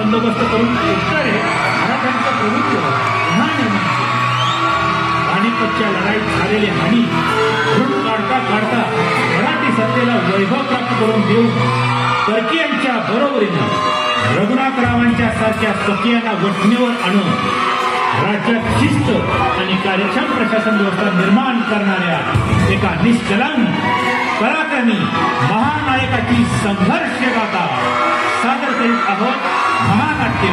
बंदोबस्त करून उत्तरे मराठ्यांचं प्रभुत्व पुन्हा निर्माण केलं. पानिपतच्या लढाईत झालेली हानी भरून काढता काढता मराठी सत्तेला वैभव प्राप्त करून देऊन परकीयांच्या बरोबरीनं रघुनाथरावांच्या सारख्या स्वकीयांना वठणीवर आणून राज्यात शिस्त आणि कार्यक्षम प्रशासन व्यवस्था निर्माण करणाऱ्या एका निष्कलंक पराक्रमी महानायकाची संघर्ष गाथा सादर करीत आहोत. महानाट्य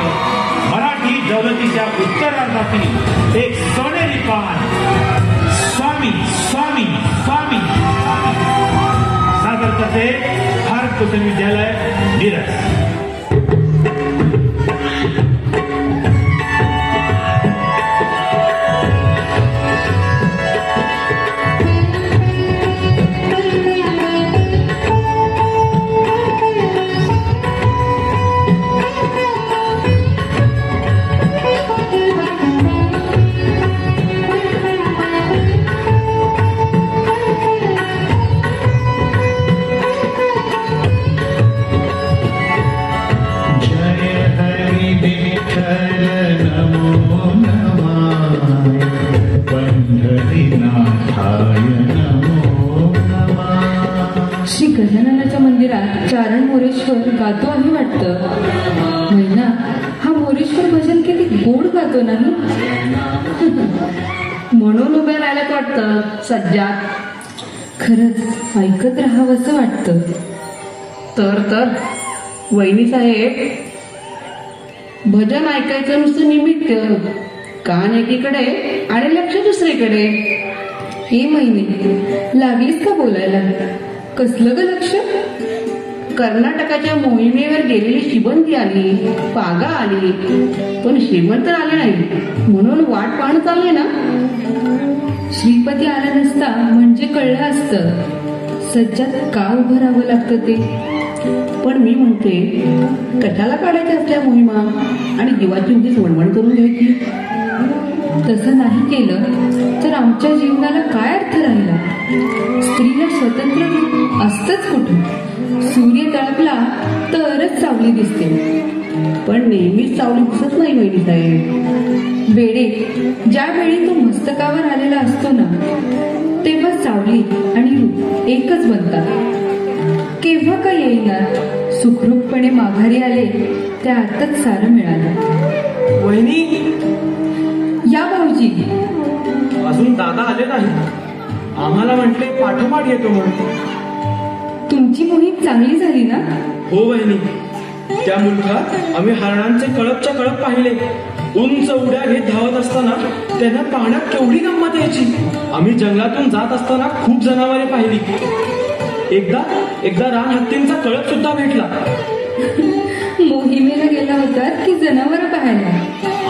मराठी दौलतीच्या उत्तरार्धातील एक सोनेरी पान. स्वामी स्वामी स्वामी सादर करते भारत कुशल विद्यालय मिरज. श्री गजाननाच्या मंदिरात चारण मोरेश्वर गातो आहे वाटतं. महिना हा मोरेश्वर भजन किती गोड गातो नाही. म्हणून उभ्या राहिल्यात वाटतं सज्जात. खरंच ऐकत राहावं असं वाटतं. तर वहिनी साहेब, भजन ऐकायचं नुसतं निमित्त, कान एकीकडे आणि लक्ष दुसरीकडे. हे महिने लागलीस का बोलायला? कसलं ग लक्ष? कर्नाटकाच्या मोहिमेवर गेलेली श्रीमंती आली, पागा आली, पण श्रीमंत आले नाही म्हणून वाट पाहणं चालले ना. श्रीपती आला नसता म्हणजे कळलं असतं सज्जात का उभं राहावं लागतं ते. पण मी म्हणते, कशाला काढायच्या असल्या मोहिमा आणि जीवाची उगीच वणवण करून घ्यायची. तसं नाही केलं तर आमच्या जीवनाला काय अर्थ राहिला? स्त्रीला स्वतंत्र रूप असतंच कुठं? सूर्य तळपला तरच सावली दिसते, पण नेहमीच सावली दिसत नाही वहिनी साहेब. वेडे, ज्यावेळी तो मस्तकावर आलेला असतो ना, तेव्हा सावली आणि रूप एकच बनतात. केव्हा का येईनार सुखरूपपणे माघारी आले त्या अर्थात सारं मिळालं. वहिनी, या भाऊजी. अजून दादा आले नाही. आम्हाला म्हटले पाठोपाठ येतो म्हणून. तुमची मोहीम चांगली झाली ना? हो वहिनी, त्या मुलखात आम्ही हरणांचे कळपच्या कळप पाहिले. उंच उड्या घेत धावत असताना त्यांना पाहण्यात केवढी गंमत यायची. आम्ही जंगलातून जात असताना खूप जनावरे पाहिली. एकदा रान हत्तींचा कळप सुद्धा भेटला. मोहिमेला गेला होता की जनावर पाहायला?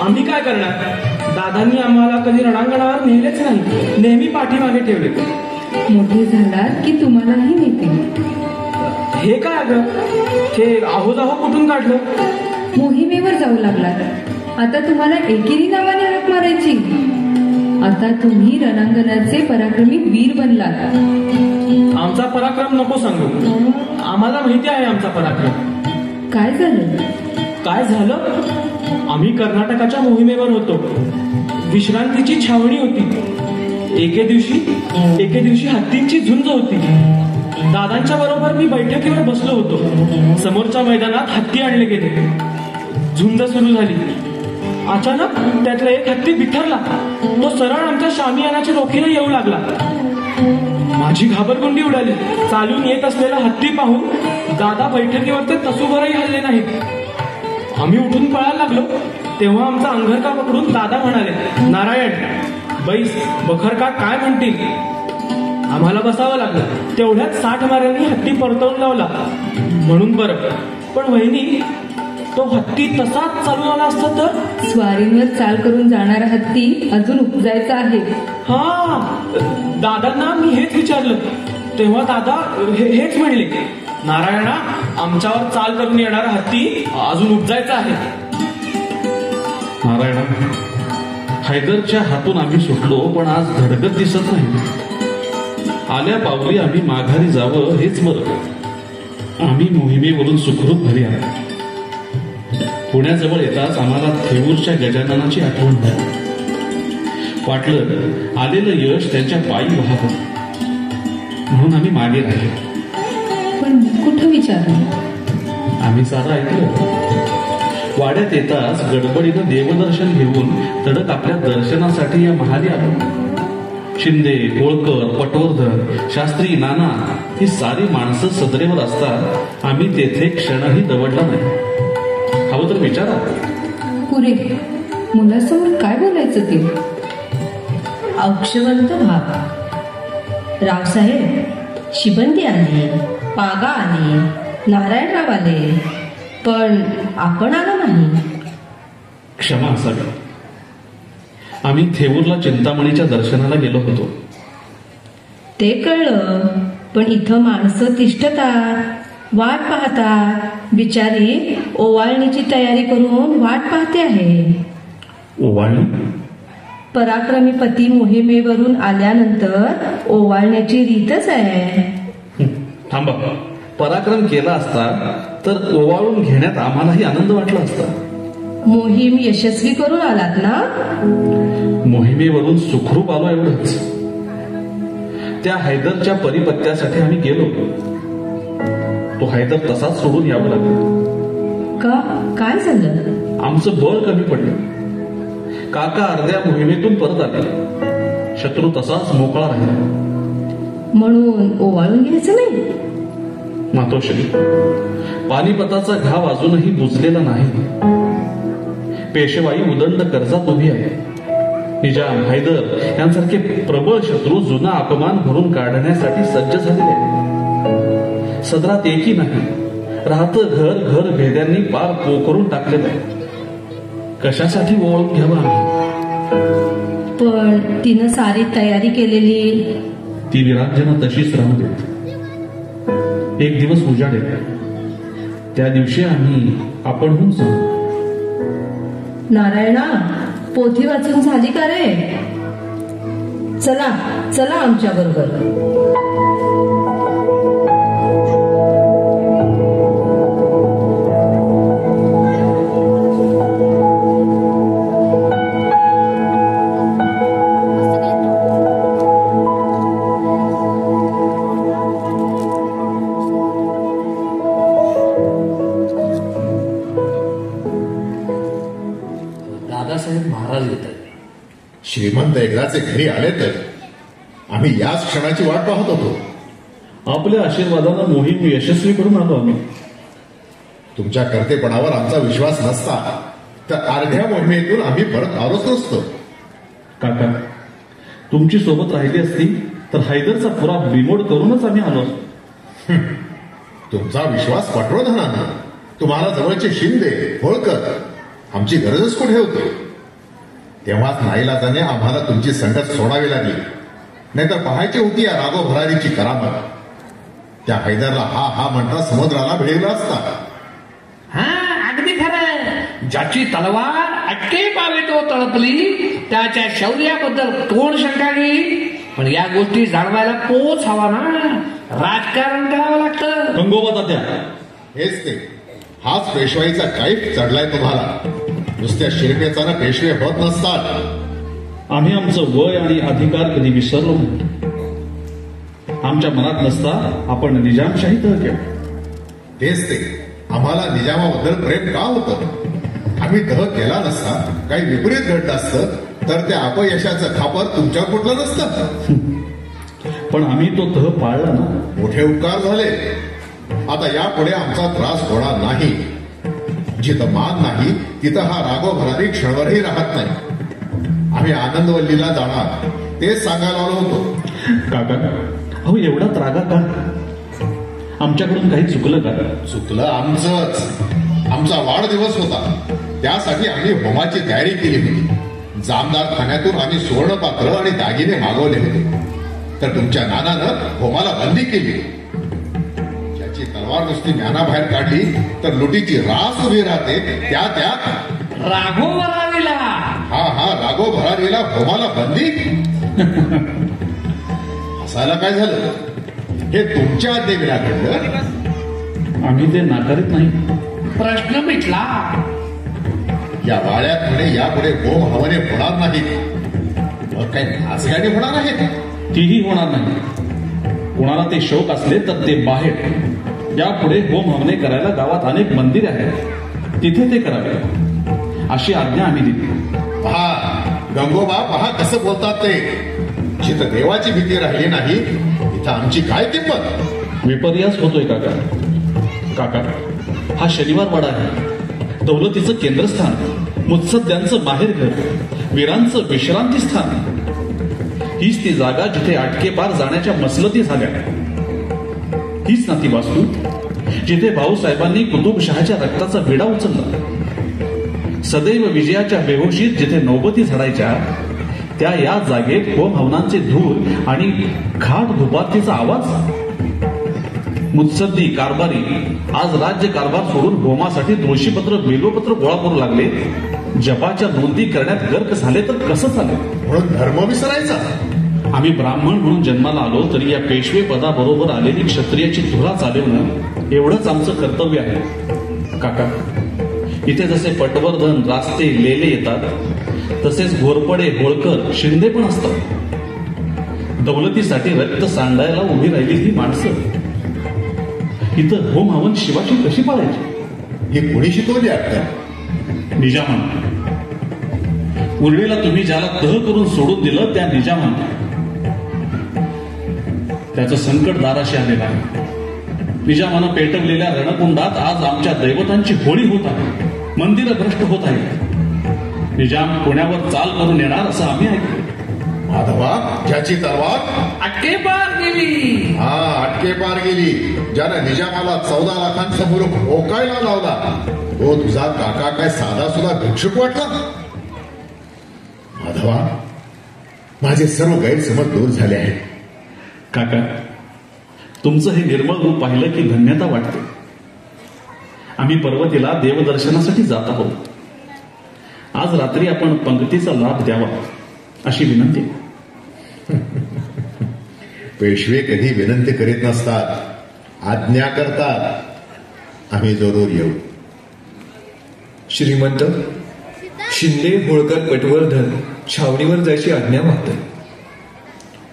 आम्ही काय करणार, दादांनी आम्हाला कधी रणांगणावर नेलेच नाही, नेहमी पाठीमागे ठेवले. मोठे झालात की तुम्हालाही नेते. हे काय अगं, हे आहो जाहो कुठून काढलं? मोहिमेवर जाऊ लागलात, आता तुम्हाला एकेरी नावाने हाक मारायची. आता तुम्ही रणांगणाचे पराक्रमी वीर बनलात. आमचा पराक्रम नको सांगू, आम्हाला माहिती आहे आमचा पराक्रम. काय झालं? काय झालं? आम्ही कर्नाटकाच्या मोहिमेवर होतो. विश्रांतीची छावणी होती. एके दिवशी हत्तींची झुंज होती. दादांच्या बरोबर मी बैठकीवर बसलो होतो. समोरच्या मैदानात हत्ती आणले गेले. झुंज सुरू झाली. अचानक त्यातला एक हत्ती बिथरला. तो सरळ आमच्या शामियानाच्या रोखीला येऊ लागला. माझी घाबरगुंडी उडाली. चालून येत असलेला हत्ती पाहून दादा बैठकीवर ते तसूभरही हल्ले नाहीत. आम्ही उठून पळायला लागलो तेव्हा आमचा अंगरका पकडून दादा म्हणाले, नारायण, बैस, बखरका काय म्हणतील. आम्हाला बसावं लागलं. तेवढ्यात 60 माऱ्यांनी हत्ती परतवून लावला म्हणून बरं. पण वहिनी, तो हत्ती तसाच चालून आला असता तर? स्वारींवर चाल करून जाणारा हत्ती अजून उपजायचा आहे. हा, दादांना मी हेच विचारलं तेव्हा दादा हेच म्हणले, नारायणा, आमच्यावर चाल करून येणारा हत्ती अजून उपजायचा आहे. नारायणा, हैदरच्या हातून आम्ही सुटलो, पण आज धडकत दिसत नाही. आल्या पावली आम्ही माघारी जावं हेच बरं. आम्ही मोहिमेवरून सुखरूप घरी आलो. पुण्याजवळ येताच आम्हाला थेऊरच्या गजाननाची आठवण झाली. वाटलं आलेलं यश त्यांच्या पायी व्हावं, म्हणून आम्ही मागे राहिलो. पण कुठं विचारलं? आम्ही सारं ऐकलं. वाड्यात येताच गडबडीनं देवदर्शन घेऊन तडक आपल्या दर्शनासाठी या महाली आलो. शिंदे, होळकर, पटवर्धन, शास्त्री, नाना ही सारी माणसं सदरेवर असतात आम्ही तेथे क्षणही दवडला नाही. हवं तर विचारा. पुरे मुलासमोर काय बोलायचं ते? औक्षवंत भाग. रावसाहेब, शिबंदी आली, पागा आली, नारायणराव आले, पण आपण आलो नाही. क्षमा असावी. आम्ही थेऊरला चिंतामणीच्या दर्शनाला गेलो होतो. ते कळलं, पण इथं माणसं तिष्ठतात, वाट पाहतात. बिचारी ओवाळणीची तयारी करून वाट पाहते आहे. ओवाळणी? पराक्रमी पती मोहिमेवरून आल्यानंतर ओवाळण्याची रीतच आहे. थांबा. पराक्रम केला असता तर ओवाळून घेण्यात आम्हालाही आनंद वाटला असता. मोहीम यशस्वी करून आलात ना? मोहिमेवरून सुखरूप आलो एवढंच. त्या हैदरच्या परिपत्यासाठी आम्ही गेलो. तो हैदर तसाच सोडून यावं लागलं. का? काय झालं? आमचं बळ कमी पडलं. काका अर्ध्या मोहिमेतून परत आले. शत्रू तसाच मोकळा राहिला. म्हणून ओवाळून घ्यायचं नाही? मातोश्री, पानिपताचा घाव अजूनही बुजलेला नाही. पेशवाई उदंड कर्जात उभी आहे. निजाम, हैदर यांसारखे प्रबळ शत्रू जुना अपमान भरून काढण्यासाठी सज्ज झालेले आहेत. सदरात एकही नाही. राहतं घर घर भेद्यांनी पार पोखरून टाकलेलं आहे. कशासाठी ओळख घ्यावं आम्ही? पण तिनं सारी तयारी केलेली. ती विरांजना तशीच राहू देत. एक दिवस उजाडेल, त्या दिवशी आम्ही आपणहून जाऊ. नारायणा, पोथी वाचून झाली का रे? चला चला आमच्या बरोबर. दादासाहेब महाराज येत आहेत. श्रीमंत एकदाचे घरी आले तर आम्ही याच क्षणाची वाट पाहत होतो. आपल्या आशीर्वादानं मोहीम यशस्वी करून आलो आम्ही. तुमच्या कर्तेपणावर आमचा विश्वास नसता तर अर्ध्या मोहिमेतून आम्ही परत आलोच नसतो. काका, तुमची सोबत राहिली असती तर हैदरचा पुरा बिमोड करूनच आम्ही आलो असतो. तुमचा विश्वास पटवर्धनानं, तुम्हाला जवळचे शिंदे, होळकर आमची गरजच कुठे होती. तेव्हाच नाईलाजाने आम्हाला तुमची संगत सोडावी लागली. नाहीतर पाहायची होती या राघव भरारीची करामत. त्या हैदरला हा हा म्हणता समुद्राला भिडला असता. हा, अगदी खरं. ज्याची तलवार अटके पावे तो तळपली, त्याच्या शौर्याबद्दल कोण शंका घेईल? पण या गोष्टी जाणवायला पोच हवा ना. राजकारण करावं लागतं. गंगोबा तात्या, हेच ते. हाच पेशवाईचा कैफ चढलाय तुम्हाला. नुसत्या शिरपेचानं पेशवे होत नसतात. आम्ही आमचं वय आणि अधिकार कधी विसरलो नाही. आमच्या मनात नसता आपण निजामशाही तह केला. तेच ते. आम्हाला निजामाबद्दल प्रेम का होतं? आम्ही तह केला नसता, काही विपरीत घडलं असतं तर त्या अपयशाचं खापर तुमच्यावर फुटलं नसतं. पण आम्ही तो तह पाळला ना. मोठे उपकार झाले. आता यापुढे आमचा त्रास होणार नाही. जिथं मान नाही तिथं हा राघव भरारी क्षणभरही राहत नाही. आम्ही आनंदवल्लीला जाणार तेच सांगायला आलो होतो. काका, अहो एवढा त्रागा का? आमच्याकडून काही चुकलं का? चुकलं आमचंच. आमचा वाढदिवस होता, त्यासाठी आम्ही होमाची तयारी केली होती. जामदार खाण्यातून आम्ही सुवर्णपात्र आणि दागिने मागवले होते, तर तुमच्या नानानं होमाला बंदी केली. ज्याची तलवार नुसती ज्ञानाबाहेर काढली तर लुटीची रास उभी राहते. त्यात राघव भरारीला. हा राघव भरारीला होमाला बंदी. हसायला काय झालं? हे तुमच्या आज्ञेविना घडलं. आम्ही ते नाकारित नाही. प्रश्न मिटला. या वाड्यात म्हणे यापुढे होम हवने होणार नाहीत. मग काय नाचगाणी होणार आहेत? तीही होणार नाही. कोणाला ते शौक असले तर ते बाहेर यापुढे होम हवने करायला गावात अनेक मंदिरे आहेत, तिथे ते करावे अशी आज्ञा आम्ही दिली. पहा गंगोबा, पहा कसं बोलतात ते. जिथं देवाची भीती राहिली नाही तिथं आमची काय किंमत? विपर्यास होतोय काका. काका, हा शनिवार वाडा आहे, दौलतीचं केंद्रस्थान, मुत्सद्यांचं माहेरघर, वीरांचं विश्रांती स्थान. हीच ती जागा जिथे आटके पार जाण्याच्या मसलती झाल्या. हीच ना ती वास्तू जिथे भाऊसाहेबांनी कुतुबशहाच्या रक्ताचा विडा उचलला. सदैव विजयाच्या बेहोशीत जिथे नौबती झडायच्या त्या या जागेत होम हवनांचे धूर आणि घाट धुपारतीचा आवाज. मुत्सद्दी कारभारी आज राज्य कारभार सोडून होमासाठी तुळशीपत्र बेलपत्र गोळा करू लागले. जपाच्या नोंदी करण्यात गर्क झाले तर कसं चालेल? म्हणून धर्म विसरायचा? आम्ही ब्राह्मण म्हणून जन्माला आलो तरी या पेशवे पदाबरोबर आलेली क्षत्रियाची धुरा चालवणं एवढंच आमचं कर्तव्य आहे. काका, इथे जसे पटवर्धन, रास्ते, लेले येतात तसेच घोरपडे, होळकर, शिंदे पण असतात. दौलतीसाठी रक्त सांडायला उभी राहिली ही माणसं इथं होम हवन शिवाची कशी पाळायची? ही कोणी शिकवली आता? निजामानं. उरळीला तुम्ही ज्याला तह करून सोडून दिलं त्या निजामानं. त्याचं संकट दाराशी आलेलं आहे. निजामानं पेटवलेल्या रणकुंडात आज आमच्या दैवतांची होळी होत आहे, मंदिरं भ्रष्ट होत आहेत. निजाम पुण्यावर चाल करून येणार असं आम्ही ऐकलं. माधवा, ज्याची तलवार अटके पार गेली. हा, अटके पार गेली. ज्यानं निजामाला 14 लाखांसमोर ओकायला लावला तो तुझा काका काय साधा सुद्धा भिक्षुक वाटला? माधवा, माझे सर्व गैरसमज दूर झाले आहेत. काका, तुमचं हे निर्मळ रूप पाहिलं की धन्यता वाटते. आम्ही पर्वतीला देवदर्शनासाठी जात आहोत. आज रात्री आपण पंक्तीचा लाभ द्यावा अशी विनंती. पेशवे कधी विनंती करीत नसतात, आज्ञा करतात. आम्ही जरूर येऊ. श्रीमंत, शिंदे, होळकर, पटवर्धन छावणीवर जायची आज्ञा मागतात.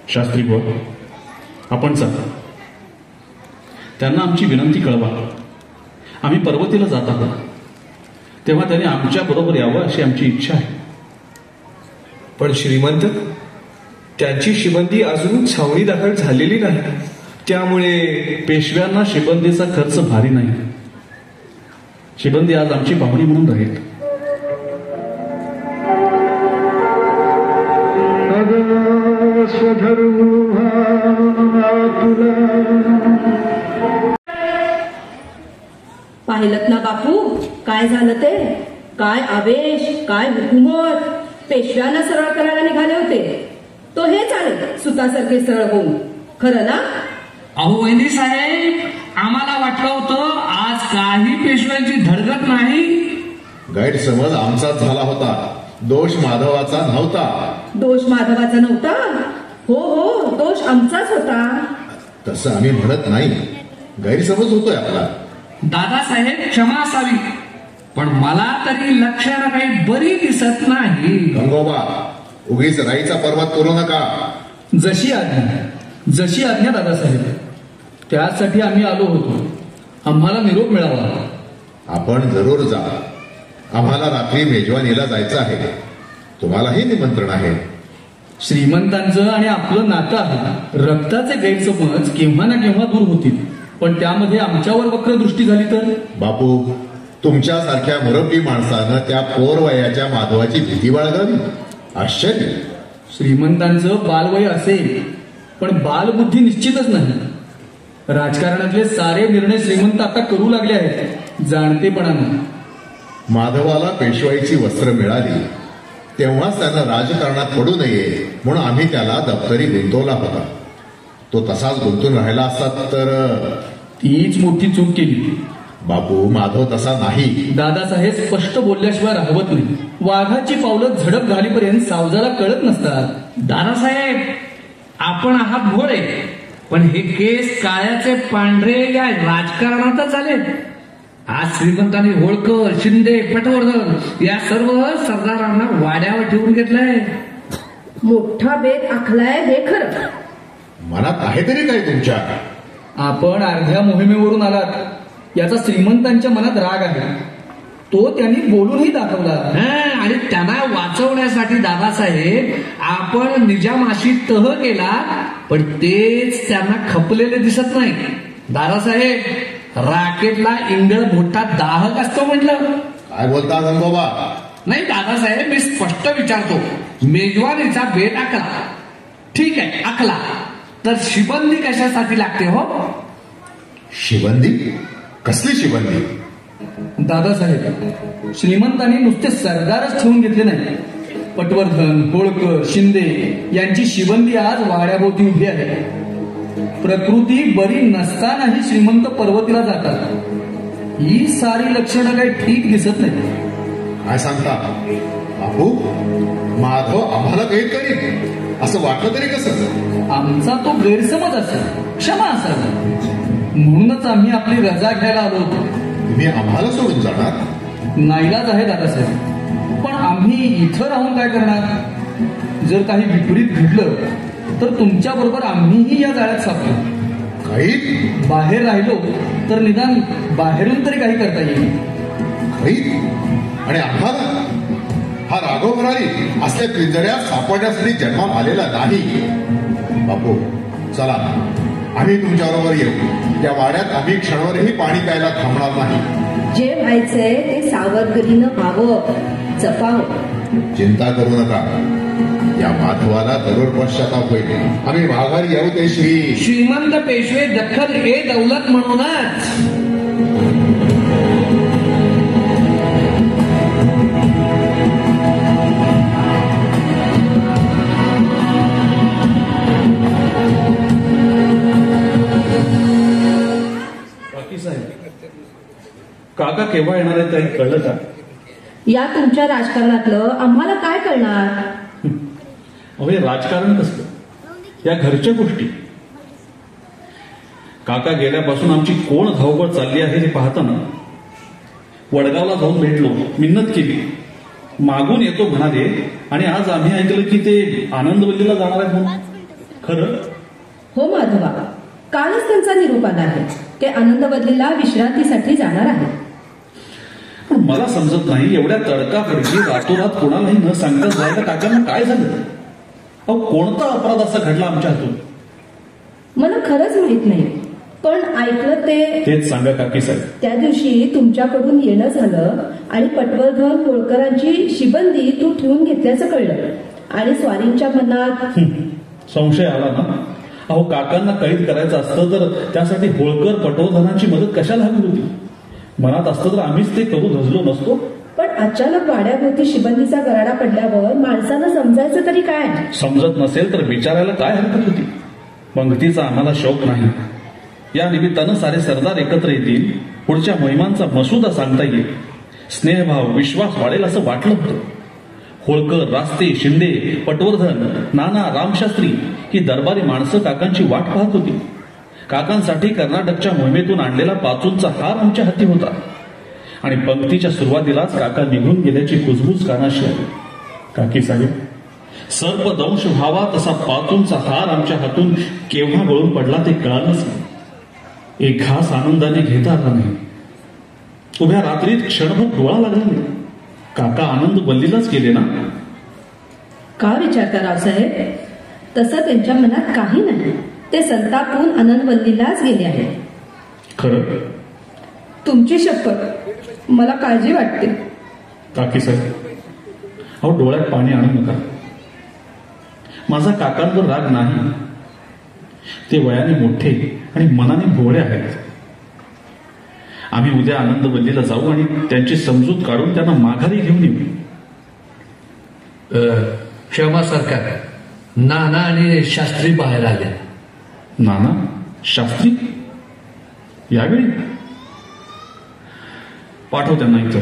शास्त्री बोल, आपण जाता. त्यांना आमची विनंती कळवा. आम्ही पर्वतीला जात आहोत, तेव्हा त्यांनी आमच्या बरोबर यावं अशी आमची इच्छा आहे. पण श्रीमंत, त्यांची शिबंदी अजून छावणी दाखल झालेली नाही, त्यामुळे पेशव्यांना शिबंदीचा खर्च भारी नाही. शिबंदी आज आमची पाहुणी म्हणून राहील. पाहिलत ना बापू, काय झालं ते? काय आवेश, काय हुकूमत. पेशव्यांना सरळ करायला निघाले होते, तो हेच आले सुतासारखे सरळ होऊन. खरं ना? अहो वहिनी साहेब, आम्हाला वाटलं होतं आज काही पेशव्यांची धडगत नाही. गैरसमज आमचाच झाला होता, दोष माधवाचा नव्हता. दोष माधवाचा नव्हता? हो हो, दोष आमचाच होता. तसं आम्ही म्हणत नाही, गैरसमज होतोय आपला. दादासाहेब, क्षमा असावी, पण मला तरी लक्षणं काही बरी दिसत नाही. गंगोबा, उगीच राईचा पर्वत करू नका. जशी आज्ञा दादासाहेब. त्यासाठी आम्ही आलो होतो. आम्हाला निरोप मिळावा. आपण जरूर जा. आम्हाला रात्री मेजवानीला जायचं आहे. तुम्हालाही निमंत्रण आहे. श्रीमंतांचं आणि आपलं नातं आहे. रक्ताचे गैरसमज केव्हा ना केव्हा दूर होतील, पण त्यामध्ये आमच्यावर वक्रदृष्टी झाली तर? बापू, तुमच्यासारख्या मुरब्बी माणसानं त्या पोरवयाच्या माधवाची भीती बाळगावी? आश्चर्य. श्रीमंतांचं बालवय असेल, पण बालबुद्धी निश्चितच नाही. राजकारणातले सारे निर्णय श्रीमंत आता करू लागले आहेत, जाणतेपणाने. माधवाला पेशवाईची वस्त्र मिळाली तेव्हाच त्यानं राजकारणात पडू नये म्हणून आम्ही त्याला दप्तरी गुंतवला होता. तो तसाच गुंतून राहिला असता तर? तीच मोठी चूक केली. बापू, माधव तसा नाही. दादासाहेब स्पष्ट बोलल्याशिवाय राहवत नाही. वाघाची पावलं झडप घालीपर्यंत सावजाला कळत नसतात. दादासाहेब, आपण आहात भोळे, पण हे केस काळ्याचे पांढरे या राजकारणातच आले. आज श्रीमंतांनी होळकर, शिंदे, पटवर्धन या सर्व सरदारांना वाड्यावर ठेवून घेतलंय. मोठा बेत आखलाय हे खरं. मनात आहे तरी काय तुमच्या? आपण अर्ध्या मोहिमेवरून आलात याचा श्रीमंतांच्या मनात राग आहे. तो त्यांनी बोलूनही दाखवला. आणि त्यांना वाचवण्यासाठी दादासाहेब आपण निजामाशी तह केला, पण तेच त्यांना खपलेले दिसत नाही. दादासाहेब, राकेटला इंगळ मोठा दाहक असतो म्हटलं. काय बोलता गंगोबा? नाही दादासाहेब, मी स्पष्ट विचारतो. मेजवानीचा बेट आखला, ठीक आहे आखला, तर शिबंदी कशासाठी लागते हो? शिबंदी? कसली शिबंदी? दादासाहेब, श्रीमंतांनी नुसते सरदारच ठेवून घेतले नाही. पटवर्धन, होळकर, शिंदे यांची शिबंदी आज वाड्याभोवती उभी आहे. प्रकृती बरी नसतानाही श्रीमंत पर्वतीला जातात. ही सारी लक्षणं काही ठीक दिसत नाही. काय सांगता बापू? माधव आम्हाला काही करीन असं वाटलं तरी कसं? आमचा तो गैरसमज असेल, क्षमा असावी. म्हणूनच आम्ही आपली रजा घ्यायला आलो होतो. तुम्ही आम्हाला सोडून जाणार? नाईलाज आहे दादासाहेब, पण आम्ही इथं राहून काय करणार? जर काही विपरीत घडलं तर तुमच्या बरोबर आम्हीही या जाळ्यात सापडू. काही बाहेर राहिलो तर निदान बाहेरून तरी काही करता येईल. काही? आणि आम्हाला? हा राघव भरारी असल्या पिंजऱ्यात सापडण्यासाठी जन्मात आलेला नाही. बापू चला, आम्ही तुमच्याबरोबर येऊ. या वाड्यात आम्ही क्षणभरही पाणी प्यायला थांबणार नाही. जे व्हायचंय ते सावधगिरीनं व्हावं, जपावं. चिंता करू नका. या माधवाला जरूर पश्चाताप होईल. आम्ही माघारी येऊ ते श्रीमंत पेशवे दखल ए दौलत म्हणूनच. काका केव्हा येणार आहे ते कळलं का? या तुमच्या राजकारणातलं आम्हाला काय कळणार? हे राजकारण कसलं? या घरच्या गोष्टी. काका गेल्यापासून आमची कोण धावपळ चालली आहे हे पाहताना वडगावला जाऊन भेटलो, मिन्नत केली, मागून येतो म्हणाले, आणि आज आम्ही ऐकलं की ते आनंदवल्लीला जाणार आहेत म्हणून. खरं? हो माधवा, कालच त्यांचा निरोप आला आहे. ते आनंदवल्लीला विश्रांतीसाठी जाणार आहे. पण मला समजत नाही, एवढ्या तडकाफडकी रातोरात कोणालाही न सांगता जायला काकांना काय झालं? अहो, कोणता अपराध असा घडला आमच्या हातून? मला खरंच माहित नाही, पण ऐकलं तेच सांगा काकी साहेब. त्या दिवशी तुमच्याकडून येणं झालं आणि पटवर्धन होळकरांची शिबंदी तू ठेवून घेतल्याचं कळलं आणि स्वारींच्या मनात संशय आला ना. अहो, काकांना कैद करायचं असतं तर त्यासाठी होळकर पटवर्धनांची मदत कशाला हवी होती? मनात असतं तर आम्हीच ते करू धजलो नसतो. पण अचानक वाड्याभोवती शिबंदीचा गराडा पडल्यावर माणसानं समजायचं तरी काय? समजत नसेल तर विचारायला काय हरकत होती? पंक्तीचा आम्हाला शौक नाही. या निमित्तानं सारे सरदार एकत्र येतील, पुढच्या मोहिमांचा मसुदा सांगता येईल, स्नेहभाव विश्वास वाढेल असं वाटलं होतं. होळकर, रास्ते, शिंदे, पटवर्धन, नाना, रामशास्त्री ही दरबारी माणसं काकांची वाट पाहत होती. काकांसाठी कर्नाटकच्या मोहिमेतून आणलेला पाचूंचा हार आमच्या हाती होता आणि पंक्तीच्या सुरुवातीलाच काका निघून गेल्याची कुजबूज कानाशी आली. काकी साहेब, सर्पदंश व्हावा तसा पाचूंचा हार आमच्या हातून केव्हा गळून पडला ते कळालंच नाही. एक घास आनंदाने घेता आला नाही. उभ्या रात्रीत क्षणभर डोळा लागला नाही. काका आनंद वल्लीलाच गेले ना? का विचारता रावसाहेब? तसं त्यांच्या मनात काही नाही. ते संतापून आनंदवल्लीलाच गेले आहेत. खरं? तुमची शपथ, मला काळजी वाटते. काकी साहेब, अहो डोळ्यात पाणी आणू नका. माझा काकांवर राग नाही. ते वयाने मोठे आणि मनाने भोळे आहेत. आम्ही उद्या आनंदवल्लीला जाऊ आणि त्यांची समजूत काढून त्यांना माघारी घेऊन येऊ. क्षमा सरकार, नाना आणि शास्त्री बाहेर आले. नाना, शास्त्री यावेळी? पाठव त्यांना इथं.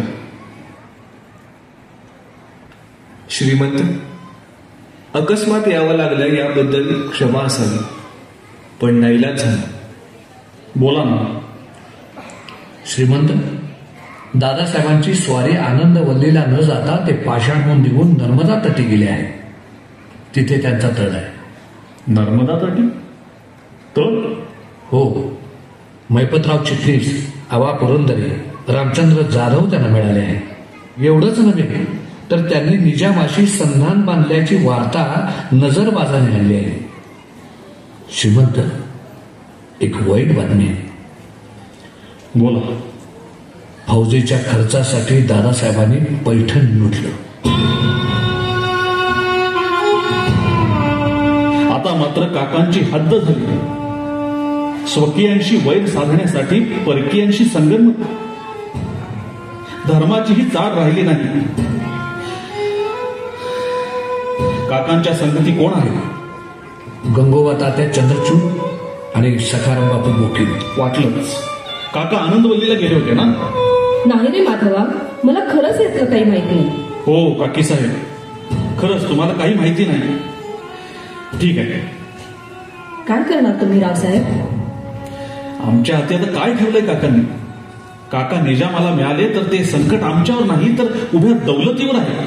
श्रीमंत, अकस्मात यावं लागलं याबद्दल क्षमा असावी, पण नाईलाज झाला. बोला ना. श्रीमंत, दादासाहेबांची स्वारी आनंद वल्लीला न जाता ते पाषाणहून निघून नर्मदा तटी गेले आहे. तिथे त्यांचा तळ आहे. नर्मदा तटी तळ? हो. मैपतराव चिटणीस, आबा पुरंदरे, रामचंद्र जाधव त्यांना मिळाले आहे. एवढंच नव्हे तर त्यांनी निजामाशी संधान बांधल्याची वार्ता नजरबाजाने आणली आहे. श्रीमंत, एक वाईट बातमी आहे. बोला. फौजेच्या खर्चासाठी दादासाहेबांनी पैठण लुटलं. आता मात्र काकांची हद्द झाली. स्वकीयांशी वैर साधण्यासाठी परकीयांशी संगनमत. धर्माचीही चाड राहिली नाही. काकांच्या संगती कोण आहे? गंगोबा तात्या चंद्रचूड आणि सखाराम बापू मोठी. वाटलंच. काका आनंदवल्लीला गेले होते ना? नाही रे माधवा, मला खरंच यातलं काही माहिती नाही. हो काकी साहेब, खरंच तुम्हाला काही माहिती नाही. ठीक आहे. काय करणार तुम्ही रावसाहेब? आमच्या हाती आता काय ठेवलंय काकांनी? काका निजामाला मिळाले तर ते संकट आमच्यावर नाही तर उभ्या दौलतीवर आहे.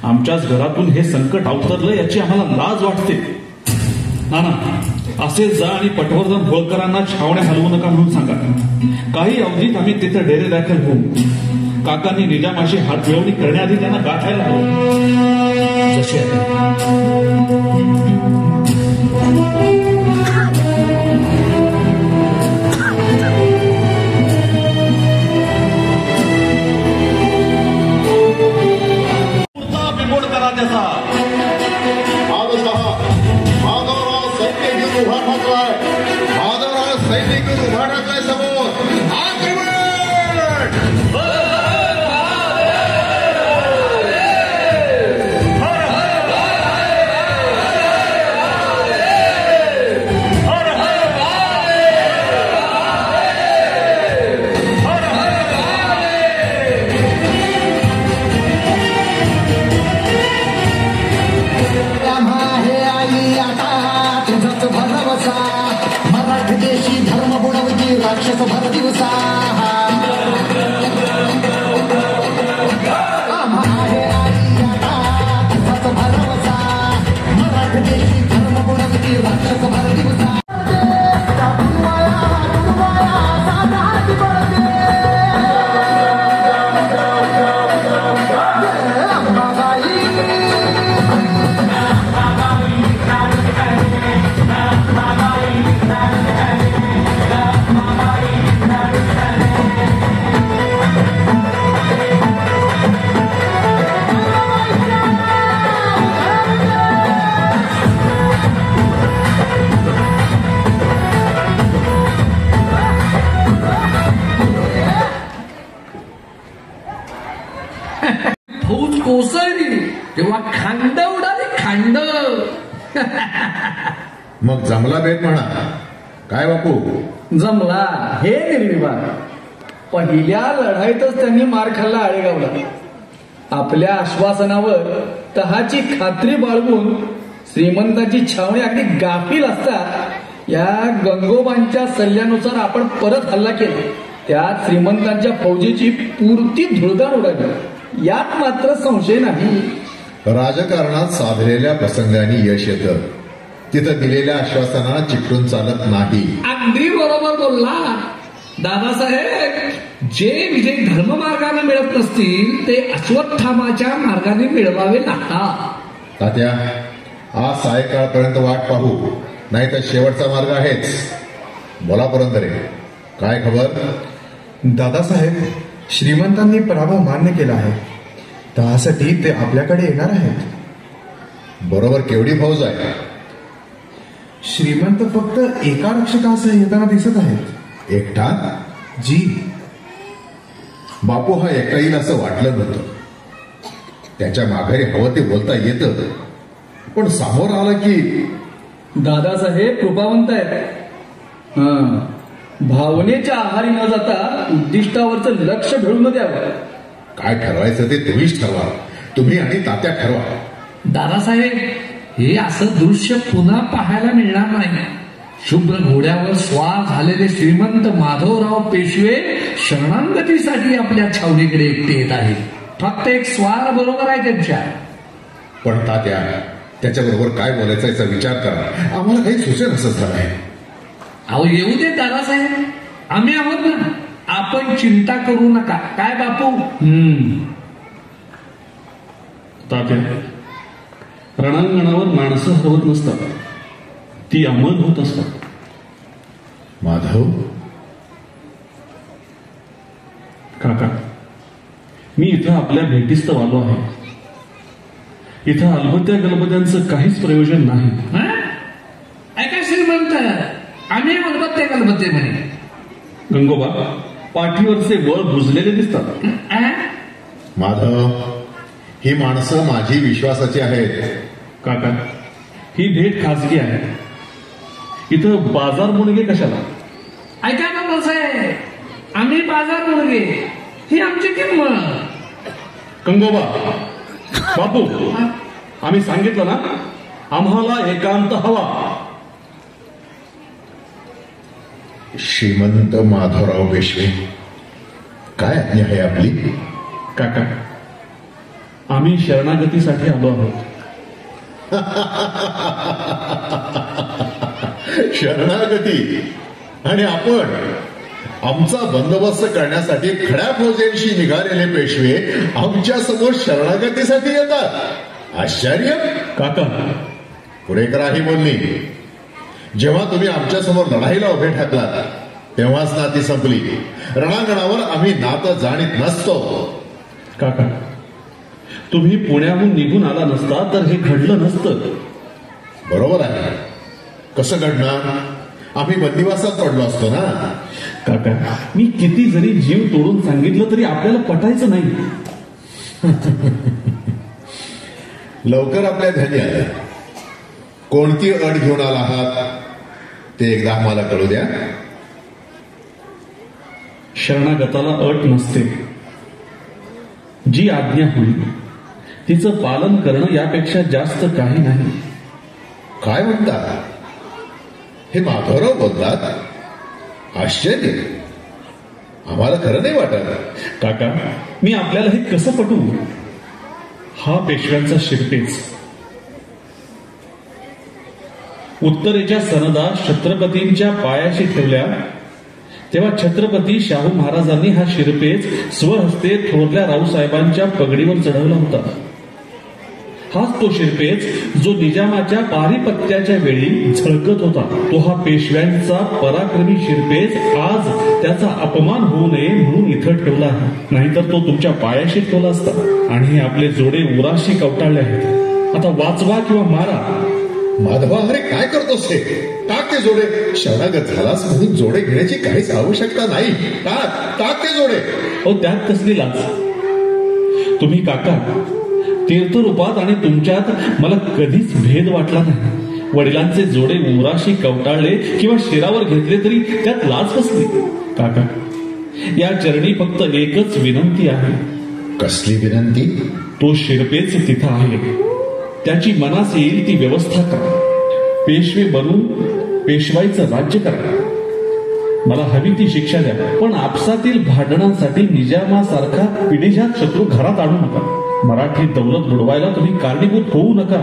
आमच्याच घरातून हे संकट अवतरलं याची आम्हाला लाज वाटते. नाना, असे जा आणि पटवर्धन होळकरांना छावण्या हलवू नका म्हणून सांगा. काही अवधीत आम्ही तिथे डेरे दाखल होऊ. काकांनी निजामाशी हात मिळवणी करण्याआधी त्यांना गाठायला हवं. जसे बिमोड करा त्याचा. माधवराव सैन्य घेऊन उभा ठाकलाय. माधवराव सैन्य घेऊन उभा ठाकलाय समोर. फौज कोसळली तेव्हा खांड उडाली, खांड. मग जमला बेत म्हणा. काय बापू? जमला हे निर्विवाद. पहिल्या लढाईतच त्यांनी मार खाल्ला आळेगावला. आपल्या आश्वासनावर तहाची खात्री बाळगून श्रीमंताची छावणी अगदी गाफील असता या गंगोबांच्या सल्ल्यानुसार आपण परत हल्ला केला. त्यात श्रीमंतांच्या फौजेची पुरती धुळदाण उडाली. यात मात्र संशय नाही. राजकारणात साधलेल्या प्रसंगाने यश येतं. तिथं दिलेल्या आश्वासनाला चिकटून चालत नाही. अगदी बरोबर बोलला दादासाहेब. जे विजय धर्ममार्गाने मिळत नसतील ते अश्वत्थामाच्या मार्गाने मिळवावे लागतात. तात्या, आज सायंकाळपर्यंत वाट पाहू, नाही तर शेवटचा मार्ग आहेच. बोला पुरंदरे, काय खबर? दादासाहेब, श्रीमंतांनी पराभव मान्य केला आहे. त्यासाठी ते आपल्याकडे येणार आहेत. बरोबर केवढी फौज आहे? श्रीमंत फक्त एका रक्षकासह येताना दिसत आहेत. एकटा? जी. बापू हा एकटा येईल असं वाटलं नव्हतं. त्याच्या माघारी हवं ते बोलता येतं, पण समोर आलं की. दादासाहेब कृपावंत आहेत. भावनेच्या आहारी न जाता उद्दिष्टावरचं लक्ष भेळून द्यावं. काय ठरवायचं ते तुम्हीच ठरवा. तुम्ही आणि तात्या ठरवा. दादासाहेब, हे असं दृश्य पुन्हा पाहायला मिळणार नाही. शुभ्र घोड्यावर स्वार झालेले श्रीमंत माधवराव पेशवे शरणागतीसाठी आपल्या छावणीकडे एकटे येत आहेत. फक्त एक स्वार बरोबर आहे त्यांच्या. पण तात्या, त्याच्याबरोबर काय बोलायचा याचा विचार करा. आम्हाला काही सुचेल असं झालं आहे. अहो येऊ दे दादासाहेब, आम्ही आहोत ना. आपण चिंता करू नका. काय बापू? तात्या, रणांगणावर माणसं हरवत नसतात, ती अंमल होत असतात. माधव काका, मी इथं आपल्या भेटीस तर आलो आहे. इथं अलबत्या गलबत्यांचं काहीच प्रयोजन नाही. ऐका श्रीमंत, आम्ही अलबत्ते गलबत्ते म्हणे. गंगोबा, पाठीवरचे वळ बुजलेले दिसतात. माधव, ही माणसं माझी विश्वासाची आहेत. काका, ही भेट खाजगी आहे. इथं बाजार मुलगे कशाला? ऐका ना बाबासाहेब, आम्ही बाजार मुलगे, ही आमची किंमत. गंगोबा, बापू, आम्ही सांगितलं ना, आम्हाला एकांत हवा. श्रीमंत माधवराव पेशवे, काय आज्ञा आहे आपली? काका, आम्ही शरणागतीसाठी आलो आहोत. शरणागती? आणि आपण आमचा बंदोबस्त करण्यासाठी खड्या फौजेंशी निघालेले पेशवे आमच्या समोर शरणागतीसाठी येतात? आश्चर्य. काका, पुढे करा ही बोलणी. जेव्हा तुम्ही आमच्या समोर लढाईला उभे ठाकलात तेव्हाच नाती संपली. रणांगणावर आम्ही नातं जाणीत नसतो. काका, तुम्ही पुण्याहून निघून आला नसता तर हे घडलं नसतं. बरोबर आहे. कसं घडणार? आम्ही बंदिवासात पडलो असतो ना. काका, मी किती जरी जीव तोडून सांगितलं तरी आपल्याला पटायचं नाही. लवकर आपल्या ध्यानी आलं. कोणती अट घेऊन आला आहात ते एकदा आम्हाला कळू द्या. शरणागताला अट नसते. जी आज्ञा होईल तिचं पालन करणं यापेक्षा जास्त काही नाही. काय म्हणता? हे माधवराव बोलतात? आश्चर्य. आम्हाला खरं नाही वाटत. काका, मी आपल्याला हे कसं पटवू? हा पेशव्यांचा शिरपेच. उत्तरेच्या सनदा छत्रपतींच्या पायाशी ठेवल्या तेव्हा छत्रपती शाहू महाराजांनी हा शिरपेच स्वहस्ते थोरल्या रावसाहेबांच्या पगडीवर चढवला होता. हाच तो शिरपेच जो निजामाच्या पारिपत्याच्या वेळी झळकत होता. तो हा पेशव्यांचा पराक्रमी शिरपेच आज त्याचा अपमान होऊ नये म्हणून इथं ठेवला आहे. नाहीतर तो तुमच्या पायाशी ठेवला असता. आणि हे आपले जोडे उराशी कवटाळले आहेत. आता वाचवा किंवा मारा. माधवा, अरे काय करतोस हे? टाक ते जोडे. शरणागत झालास म्हणून जोडे घेण्याची काहीच आवश्यकता नाही. टाक ते जोडे. त्यात कसली लाज? तुम्ही काका, तीर्थरूपात आणि तुमच्यात मला कधीच भेद वाटला नाही. वडिलांचे जोडे उराशी कवटाळले किंवा शिरावर घेतले तरी त्यात लाज कसली? काका, या चरणी फक्त एकच विनंती आहे. कसली विनंती? तो शिरपेच तिथं आहे. त्याची मनास येईल ती व्यवस्था करा. पेशवे बनून पेशवाईचं राज्य करा. मला हवी ती शिक्षा द्या, पण आपसातील भांडणांसाठी निजामासारखा पिढीजात शत्रू घरात आणू नका. मराठी दौलत बुडवायला तुम्ही कारणीभूत होऊ नका.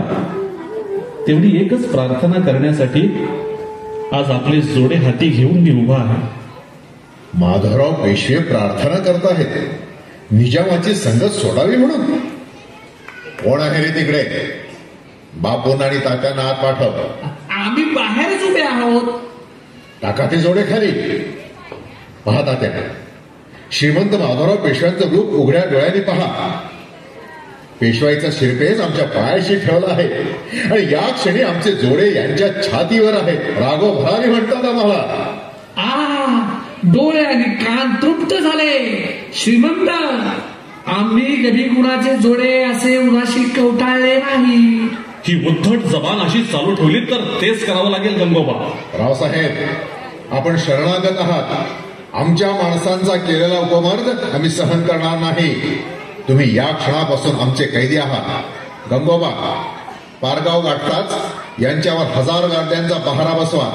तेवढी एकच प्रार्थना करण्यासाठी आज आपले जोडे हाती घेऊन मी उभा आहे. माधवराव पेशवे प्रार्थना करत आहेत निजामाची संगत सोडावी म्हणून? कोण आहे रे तिकडे? बापून आणि तात्यांना आत पाठव. आम्ही बाहेरच उभे आहोत. टाका ते जोडे खाली. पहा तात्या, श्रीमंत माधवराव पेशव्यांचं रूप उघड्या डोळ्यांनी पहा. पेशवाईचा शिरपेच आमच्या पायाशी ठेवला आहे आणि या क्षणी आमचे जोडे यांच्या छातीवर आहेत. रागो भरारी म्हणतात आम्हाला. डोळे आणि कान तृप्त झाले. श्रीमंत, आम्ही कधी कुणाचे जोडे असे उराशी कवटाळले नाही. ही उद्धट जबान अशी चालू ठेवली तर तेच करावं लागेल गंगोबा. रावसाहेब, आपण शरणागत आहात. आमच्या माणसांचा केलेला उपमार्ग आम्ही सहन करणार नाही. तुम्ही या क्षणापासून आमचे कैदी आहात. गंगोबा, पारगाव गाठताच यांच्यावर 1000 गाड्यांचा पहारा बसवा.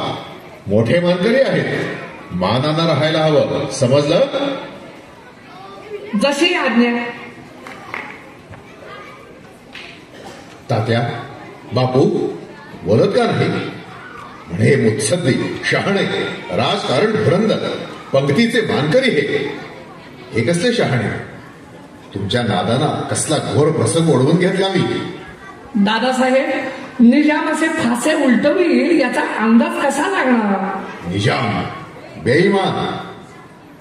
मोठे मानकरी आहेत, मानानं राहायला हवं, समजलं? जशी आज्ञा. तात्या, बापू बोलत का नाही? म्हणे मुत्सद्दी, शहाणे, राजकारण धुरंदर, पंक्तीचे मानकरी हे कसले शहाणे? तुमच्या नादाना कसला घोर प्रसंग ओढवून घेतला मी. दादासाहेब, निजाम असे फासे उलटवील याचा अंदाज कसा लागणार? निजाम बेईमान,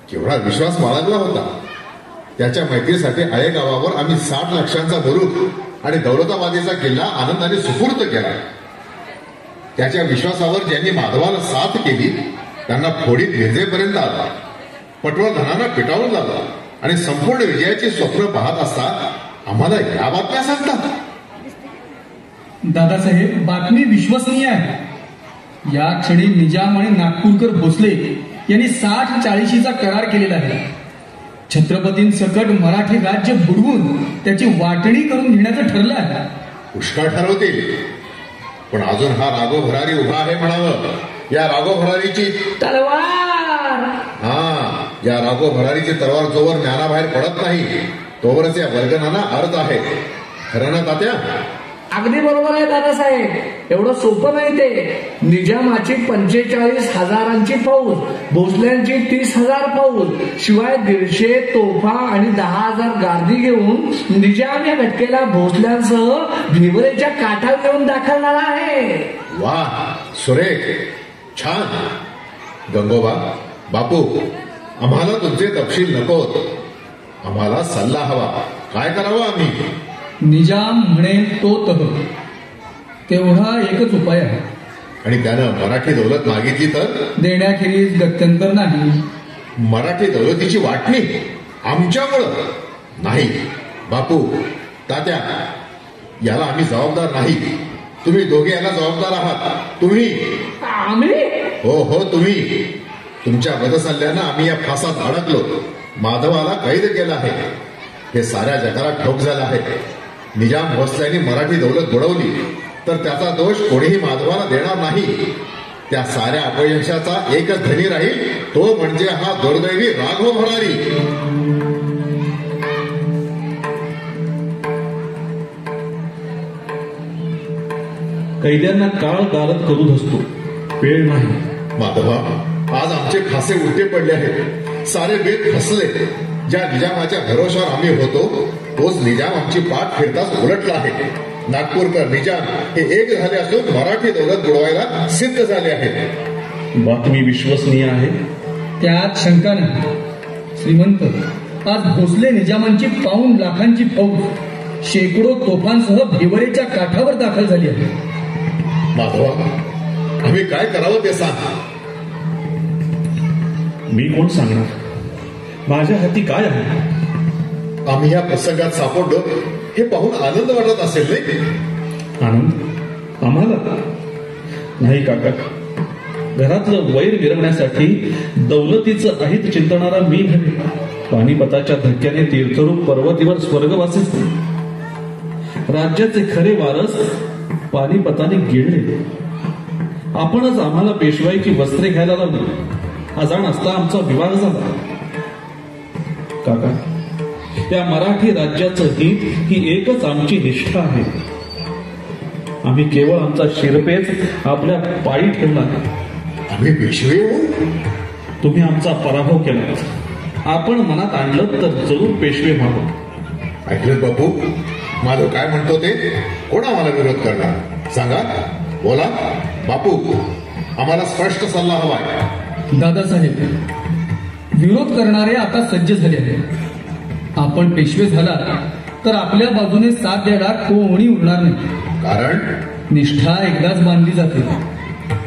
केवढा विश्वास बाळगला होता. त्याच्या मैत्रीसाठी आळेगावावर आम्ही 60 लक्षांचा मुलूक आणि दौलताबादीचा किल्ला आनंदाने सुपूर्द केला. त्याच्या विश्वासावर ज्यांनी माधवाला साथ केली त्यांना फोडीत विजेपर्यंत आला, पटवर्धनांना पिटाळून लावला आणि संपूर्ण विजयाची स्वप्न पाहत असता आम्हाला या बातम्या सांगतात. दादासाहेब, बातमी विश्वसनीय आहे. या क्षणी निजाम आणि नागपूरकर भोसले यांनी 60-40चा करार केलेला आहे. छत्रपतींसकट मराठी राज्य बुडवून त्याची वाटणी करून घेण्याचं ठरलं आहे. पुष्कळ ठरवतील, पण अजून हा राघव भरारी उभा आहे म्हणावं. या राघव भरारीची तलवार, या राघव भरारीची तलवार जोवर ज्ञानाबाहेर पडत नाही तोवरच या वर्गणांना अर्थ आहे. खरं ना तात्या? अगदी बरोबर आहे दादासाहेब. एवढं सोपं नाही ते. निजामाची 45,000ची फौज, भोसल्यांची 30,000 फौज, शिवाय 150 तोफा आणि 10,000 गार्दी घेऊन निजाम या घटकेला भोसल्यांसह भिवरेच्या काठावर येऊन दाखल झाला आहे. वा, सुरेख, छान. गंगोबा, बापू, आम्हाला तुमचे तपशील नकोत. आम्हाला सल्ला हवा. काय करावं आम्ही? निजाम म्हणेल तो तह, तेवढा एकच उपाय आहे. आणि त्यानं मराठी दौलत मागितली तर देण्याखेरीज गत्यंतर नाही. मराठी दौलतीची वाटणी आमच्यामुळं नाही. बापू, तात्या, याला आम्ही जबाबदार नाही. तुम्ही दोघे याला जबाबदार आहात. तुम्ही. आम्ही? हो, तुम्ही. तुमच्या बदसल्ल्यानं आम्ही या फासात अडकलो. माधवाला कैद केला आहे. हे साऱ्या जगाला ठाऊक झालं आहे. निजाम भोसल्यांनी मराठी दौलत बुडवली तर त्याचा दोष कोणीही माधवाला देणार नाही. त्या साऱ्या अपयशाचा एकच धनी राहील, तो म्हणजे हा दुर्दैवी राघव भरारी. कैद्यांना काळ गारद करून असतो, वेळ नाही. माधवा, आज आमचे फासे उलटे पडले आहेत. सारे बेत फसले. ज्या निजामाच्या भरोशावर आम्ही होतो तोच निजाम आमची पाठ फिरताच उलटला आहे. नागपूरकर निजाम हे एक झाले असून मराठी दौलत बुडवायला सिद्ध झाले आहेत. बातमी विश्वसनीय आहे, त्यात शंका नाही. श्रीमंत, आज भोसले निजामांची 5 लाखांची फौज शेकडो तोफांसह भिवरेच्या काठावर दाखल झाली आहे. माधवा, आम्ही काय करावं ते सांग. मी कोण सांगणार? माझ्या हाती काय आहे? आम्ही या प्रसंगात सापडलो हे पाहून आनंद वाटत असेल नाही? आनंद आम्हाला नाही काका. घरातलं वैर मिरवण्यासाठी दौलतीचं अहित चिंतणारा मी नव्हे. पानिपताच्या धक्क्याने तीर्थरूप पर्वतीवर स्वर्गवासीच नाही. राज्याचे खरे वारस पानिपताने गिळले. आपणच आम्हाला पेशवाईची वस्त्रे घ्यायला लावली. अजाण असता आमचा विवाह झाला. काका, त्या मराठी राज्याचं हित ही एकच आमची निष्ठा आहे. आम्ही केवळ आमचा शिरपेच आपल्या पायी ठेवला. आम्ही पेशवे होऊ? तुम्ही आमचा पराभव केला. आपण मनात आणलं तर जरूर पेशवे व्हावं. ऐकलं बापू? माधव काय म्हणतो ते? कोण आम्हाला विरोध करणार? सांगा, बोला. बापू, आम्हाला स्पष्ट सल्ला हवाय. दादासाहेब, विरोध करणारे आता सज्ज झाले आहेत. आपण पेशवे झाला तर आपल्या बाजूने साथ द्यायला कोणी उरणार नाही. कारण निष्ठा एकदाच बांधली जाते.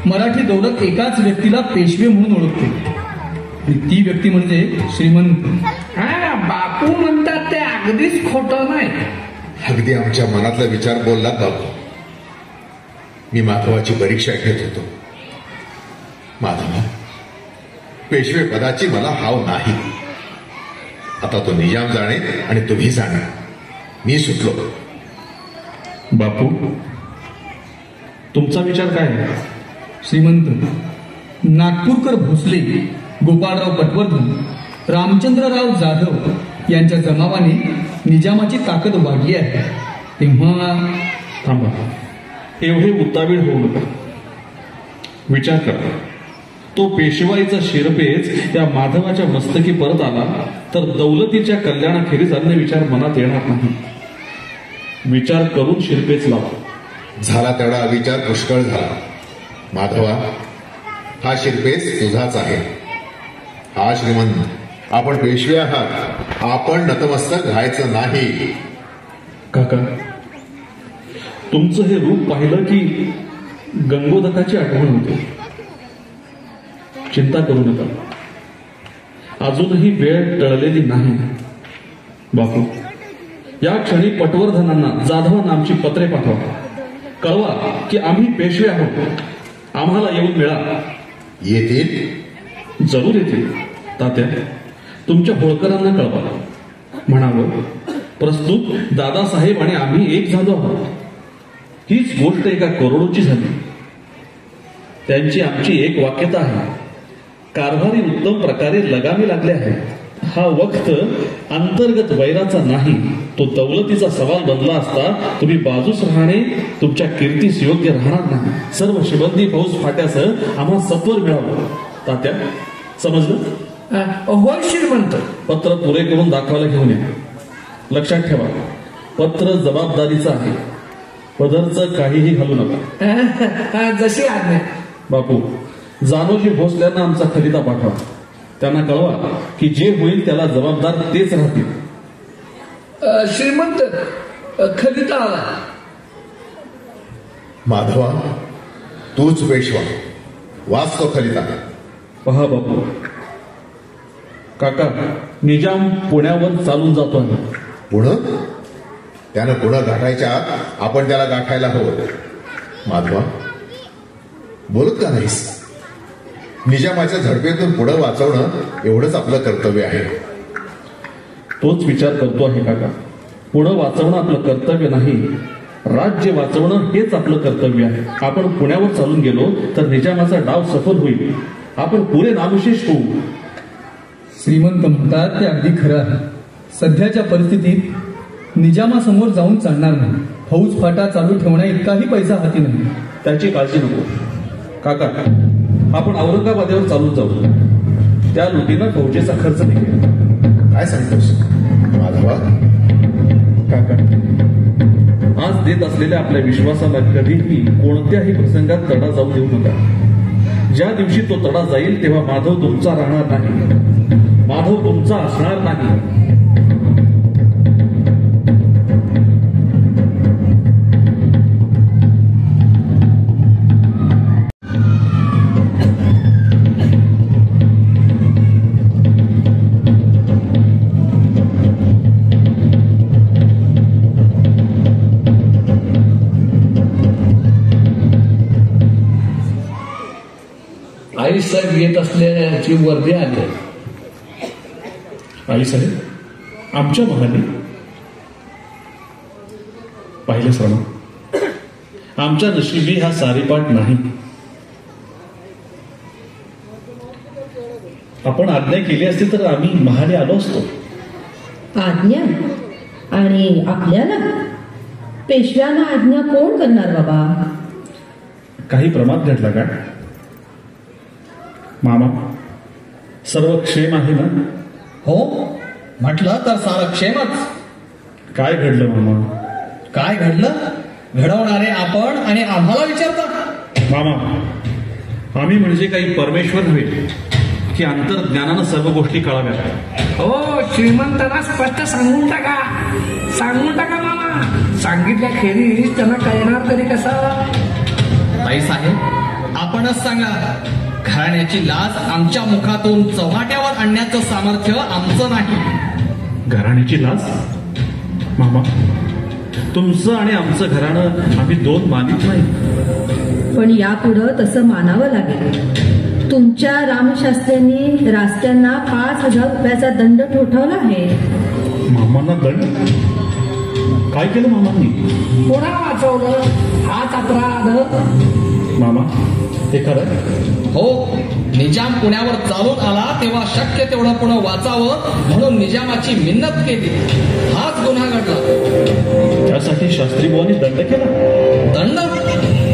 मराठी दौलत एकाच व्यक्तीला पेशवे म्हणून ओळखते, आणि ती व्यक्ती म्हणजे श्रीमंत. बापू म्हणतात ते अगदीच खोटं नाही. अगदी आमच्या मनातला विचार बोललात बापू. मी माधवाची परीक्षा घेत होतो. माधवा, पेशवे पदाची मला हाव नाही. आता तो निजाम जाणे आणि तुम्ही जाणे. मी सुटलो. बापू, तुमचा विचार काय आहे? श्रीमंत, नागपूरकर भोसले, गोपाळराव पटवर्धन, रामचंद्रराव जाधव यांच्या जमावाने निजामाची ताकद वाढली आहे. तेव्हा थांबा, एवढे उतावीळ होऊ नका. विचार करा, तो पेशवाईचा शिरपेच या माधवाच्या मस्तकी परत आला तर दौलतीच्या कल्याणाखेरीज अन्य विचार मनात येणार नाही. विचार करून शिरपेच लावा. झाला तेवढा विचार पुष्कळ झाला. माधवा, हा शिरपेस तुझाच आहे. हा श्रीमंत, आपण पेशवे आहात, आपण नतमस्तक व्हायचं नाही. काका, तुमचं हे रूप पाहिलं की गंगोदकाची आठवण होते. चिंता करू नका, अजूनही वेळ टळलेली नाही. बापू, या क्षणी पटवर्धनांना, जाधवांना आमची पत्रे पाठवा. कळवा की आम्ही पेशवे आहोत, आम्हाला येऊन मिळा. येतील? जरूर येतील. तात्या, तुमच्या होळकरांना कळवा. म्हणावं, प्रस्तुत दादासाहेब आणि आम्ही एक झालो आहोत. हीच गोष्ट एका करोडोची झाली. त्यांची आमची एक वाक्यता आहे. कारभारी उत्तम प्रकारे लगामी लागले आहे. हा वक्त अंतर्गत वैराचा नाही, तो दौलतीचा सवाल बनला असता तुम्ही बाजूस राहणे तुमच्या कीर्तीस योग्य राहणार नाही. सर्व शिबंदी फौज फाट्यासह आम्हा सत्वर मिळावं. तात्या, समजलं? होय श्रीमंत. पत्र पुरे करून दाखवायला घेऊन या. लक्षात ठेवा, पत्र जबाबदारीचं आहे. पदरचं काहीही घालू नका. जशी आज्ञा. बापू, जानोजी भोसल्यांना आमचा खलिता पाठवा. त्यांना कळवा की जे होईल त्याला जबाबदार तेच राहतील. श्रीमंत, खलिता आला. माधवा, तूच पेशवा, वाचतो खलिता. पहा बापू, काका, निजाम पुण्यावर चालून जातो आहे. पुढं? त्यानं पुढं गाठायच्या आत आपण त्याला गाठायला हवं. माधवा, बोलत का नाहीस? निजामाच्या झडपेतून पुढं वाचवणं एवढंच आपलं कर्तव्य आहे. तोच विचार करतो आहे काका. पुढं वाचवणं आपलं कर्तव्य नाही, राज्य वाचवणं हेच आपलं कर्तव्य आहे. आपण पुण्यावर चालून गेलो तर निजामाचा डाव सफल होईल. आपण पुरे नामशेष होऊ. श्रीमंत म्हणतात ते अगदी खरं आहे. सध्याच्या परिस्थितीत निजामासमोर जाऊन चालणार नाही. फौज फाटा चालू ठेवण्या इतकाही पैसा हाती नाही. त्याची काळजी नको काका. आपण औरंगाबादेवर चालून जाऊ. त्या लुटीनं फौजेचा खर्च निघेल. काय सांगतोस माधवा? काका, आज देत असलेल्या आपल्या विश्वासाला कधीही कोणत्याही प्रसंगात तडा जाऊ देऊ नका. ज्या दिवशी तो तडा जाईल तेव्हा माधव तुमचा राहणार नाही, माधव तुमचा असणार नाही. आई साहेब येत असल्याची वर्दी आली. आई साहेब, आमच्या मनाने पाहिलं सर, आमच्या नशिबी हा सारीपाट नाही. आपण आज्ञा केली असती तर आम्ही महाले आलो असतो. आज्ञा? आणि आपल्याला पेशव्यांना आज्ञा कोण करणार बाबा? काही प्रमाद घडला का मामा? सर्व क्षेम आहे ना? हो, म्हटलं तर सारं क्षेमच. काय घडलं मामा? काय घडलं? घडवणारे आपण आणि आम्हाला विचारता? मामा, आम्ही म्हणजे काही परमेश्वर नव्हे की अंतर्ज्ञानानं सर्व गोष्टी कळाव्यात. हो, श्रीमंतांना स्पष्ट सांगून टाका, सांगून टाका मामा. सांगितल्या खेरीज त्यांना कळणार तरी कसं? ताईसाहेब, आपणच सांगा. घराण्याची लाज आमच्या मुखातून चव्हाट्यावर आणण्याचं सामर्थ्य आमचं नाही. घराण्याची लाज? मामा, तुमचं आणि आमचं घराणं आम्ही दोन मानित नाही. पण यापुढं तसं मानावं लागेल. तुमच्या रामशास्त्र्यांनी रास्त्यांना 5,000 रुपयाचा दंड ठोठावला आहे. मामांना दंड? काय केलं मामांनी? कोणा वाचवलं? हाच अपराध. मामा हे खरं? हो, निजाम पुण्यावर चालून आला तेव्हा शक्य तेवढं पुणे वाचावं म्हणून निजामाची मिन्नत केली. हाच गुन्हा घडला. त्यासाठी शास्त्री बुवांनी दंड केला?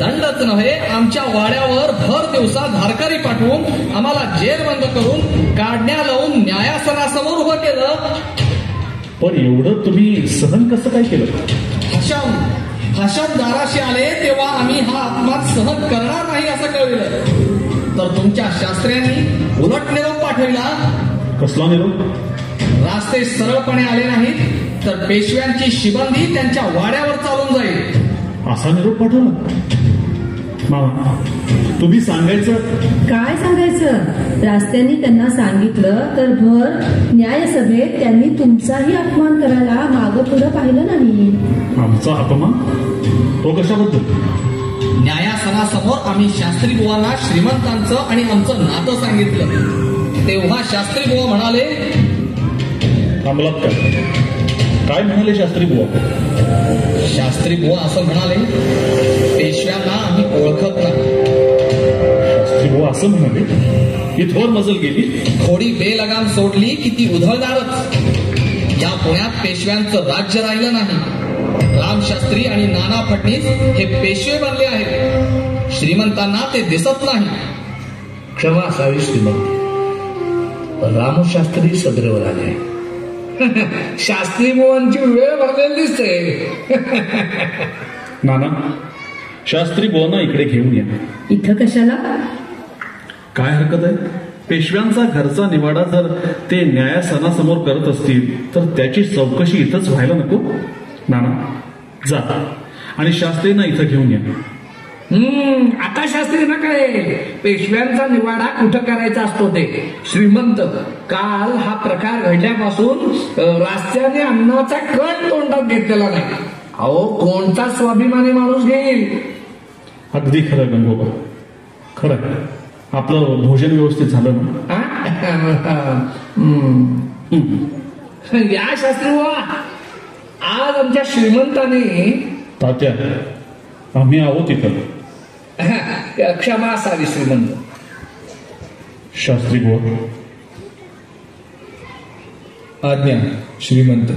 दंडच नव्हे, आमच्या वाड्यावर भर दिवसा धारकरी पाठवून आम्हाला जेरबंद करून काढण्या लावून न्यायासनासमोर उभं केलं. पण एवढं तुम्ही सहन कसं काय केलं? हशम दाराशी आले तेव्हा आम्ही हा अपमान सहन करणार नाही असं कळविलं. तर तुमच्या शास्त्र्यांनी उलट निरोप पाठविला. कसला निरोप? रास्ते सरळपणे आले नाहीत तर पेशव्यांची शिबंदी त्यांच्या वाड्यावर चालून जाईल असा निरोप पाठवला? मामा तुम्ही सांगायचं. काय सांगायचं? रास्त्यांनी त्यांना सांगितलं तर भर न्यायसभेत त्यांनी तुमचाही अपमान करायला मागं पुढं पाहिलं नाही. आमचा अपमान? तो कशाबद्दल? न्यायासनासमोर आम्ही शास्त्री बुवांना श्रीमंतांचं आणि आमचं नातं सांगितलं. तेव्हा शास्त्री बुवा म्हणाले. थांबलात काय म्हणाले शास्त्री बुवा? शास्त्री बुवा असं म्हणाले, पेशव्यांना आम्ही ओळखत नाही. शास्त्री बुवा असं म्हणाले? ही थोर मजल गेली. थोडी बेलगाम सोडली की ती उधळणारच. या पुण्यात पेशव्यांचं राज्य राहिलं नाही. रामशास्त्री आणि नाना फडणीस हे पेशवे बनले आहेत. श्रीमंतांना ते दिसत नाही. क्षमा असावी श्रीमंत. रामशास्त्री सदरेवर आले. शास्त्री बुवांची वेळ भरलेली दिसते. नाना, शास्त्री बुवांना इकडे घेऊन या. इथं कशाला? काय हरकत आहे? पेशव्यांचा घरचा निवाडा जर ते न्यायासनासमोर करत असतील तर त्याची चौकशी इथंच व्हायला नको? नाना जा आणि शास्त्रींना इथं घेऊन या. आता शास्त्रींना कळेल पेशव्यांचा निवाडा कुठं करायचा असतो ते. श्रीमंत, काल हा प्रकार घडल्यापासून रास्त्याने अन्नाचा कण तोंडात घेतलेला नाही. अहो, कोणता स्वाभिमानी माणूस घेईल? अगदी खरं गंगोबा, खरं. आपलं भोजन व्यवस्थित झालं ना? या शास्त्री बुवा, आज आमच्या श्रीमंताने. तात्या, आम्ही आहोत इथं. क्षमा असावी श्रीमंत. शास्त्री बुवा. आज्ञा श्रीमंत.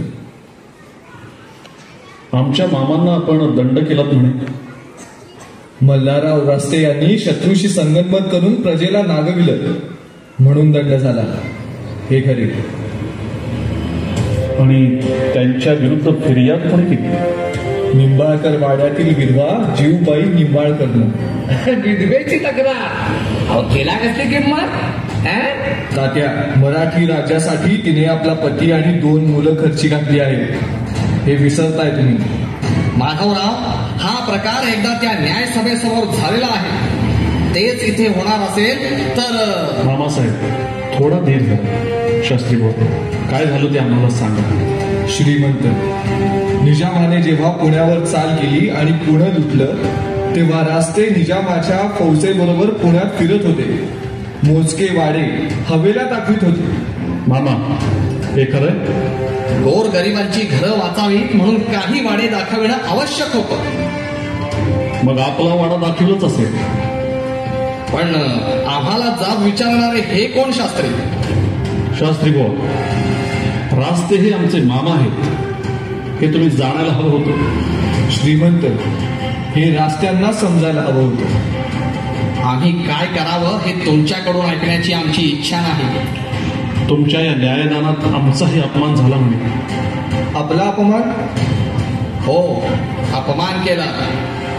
आमच्या मामांना आपण दंड केलात म्हणे. मल्हारराव रास्ते यांनी शत्रूशी संगनमत करून प्रजेला नागविलं म्हणून दंड झाला. हे खरे. आणि त्यांच्या विरुद्ध फिर्याद पण केली. निंबाळकर वाड्यातील विधवा जीवबाई निंबाळकरनं. विधवेची तक्रार? अहो, तिला कसली किंमत? तात्या, मराठी राज्यासाठी तिने आपला पती आणि 2 मुलं खर्ची घातली आहेत. हे विसरताय तुम्ही. माधवराव, हा प्रकार एकदा त्या न्यायसभेसमोर झालेला आहे. तेच इथे होणार असेल तर. मामासाहेब, थोडा धीर धरा. शास्त्री बुवा, काय झालं ते आम्हाला सांगा. श्रीमंत, निजामाने जेव्हा पुण्यावर चाल केली आणि पुणे लुटलं तेव्हा रास्ते निजामाच्या फौजेबरोबर पुण्यात फिरत होते. मोजके वाडे हवेला दाखवित होते. मामा, हे खरंय? गोर गरिबांची घरं वाचावीत म्हणून काही वाडे दाखविणं आवश्यक होतं. मग आपला वाडा दाखवलंच असेल. पण आम्हाला जाब विचारणारे हे कोण शास्त्री? शास्त्री बुवा, रास्ते हे आमचे मामा आहेत. हे तुम्ही जाणायला हवं होतं. श्रीमंत, हे रास्त्यांना समजायला हवं होतं. आम्ही काय करावं हे तुमच्याकडून ऐकण्याची आमची इच्छा नाही. तुमच्या या न्यायदानात आमचाही अपमान झाला म्हणे. आपला अपमान? हो, अपमान केला.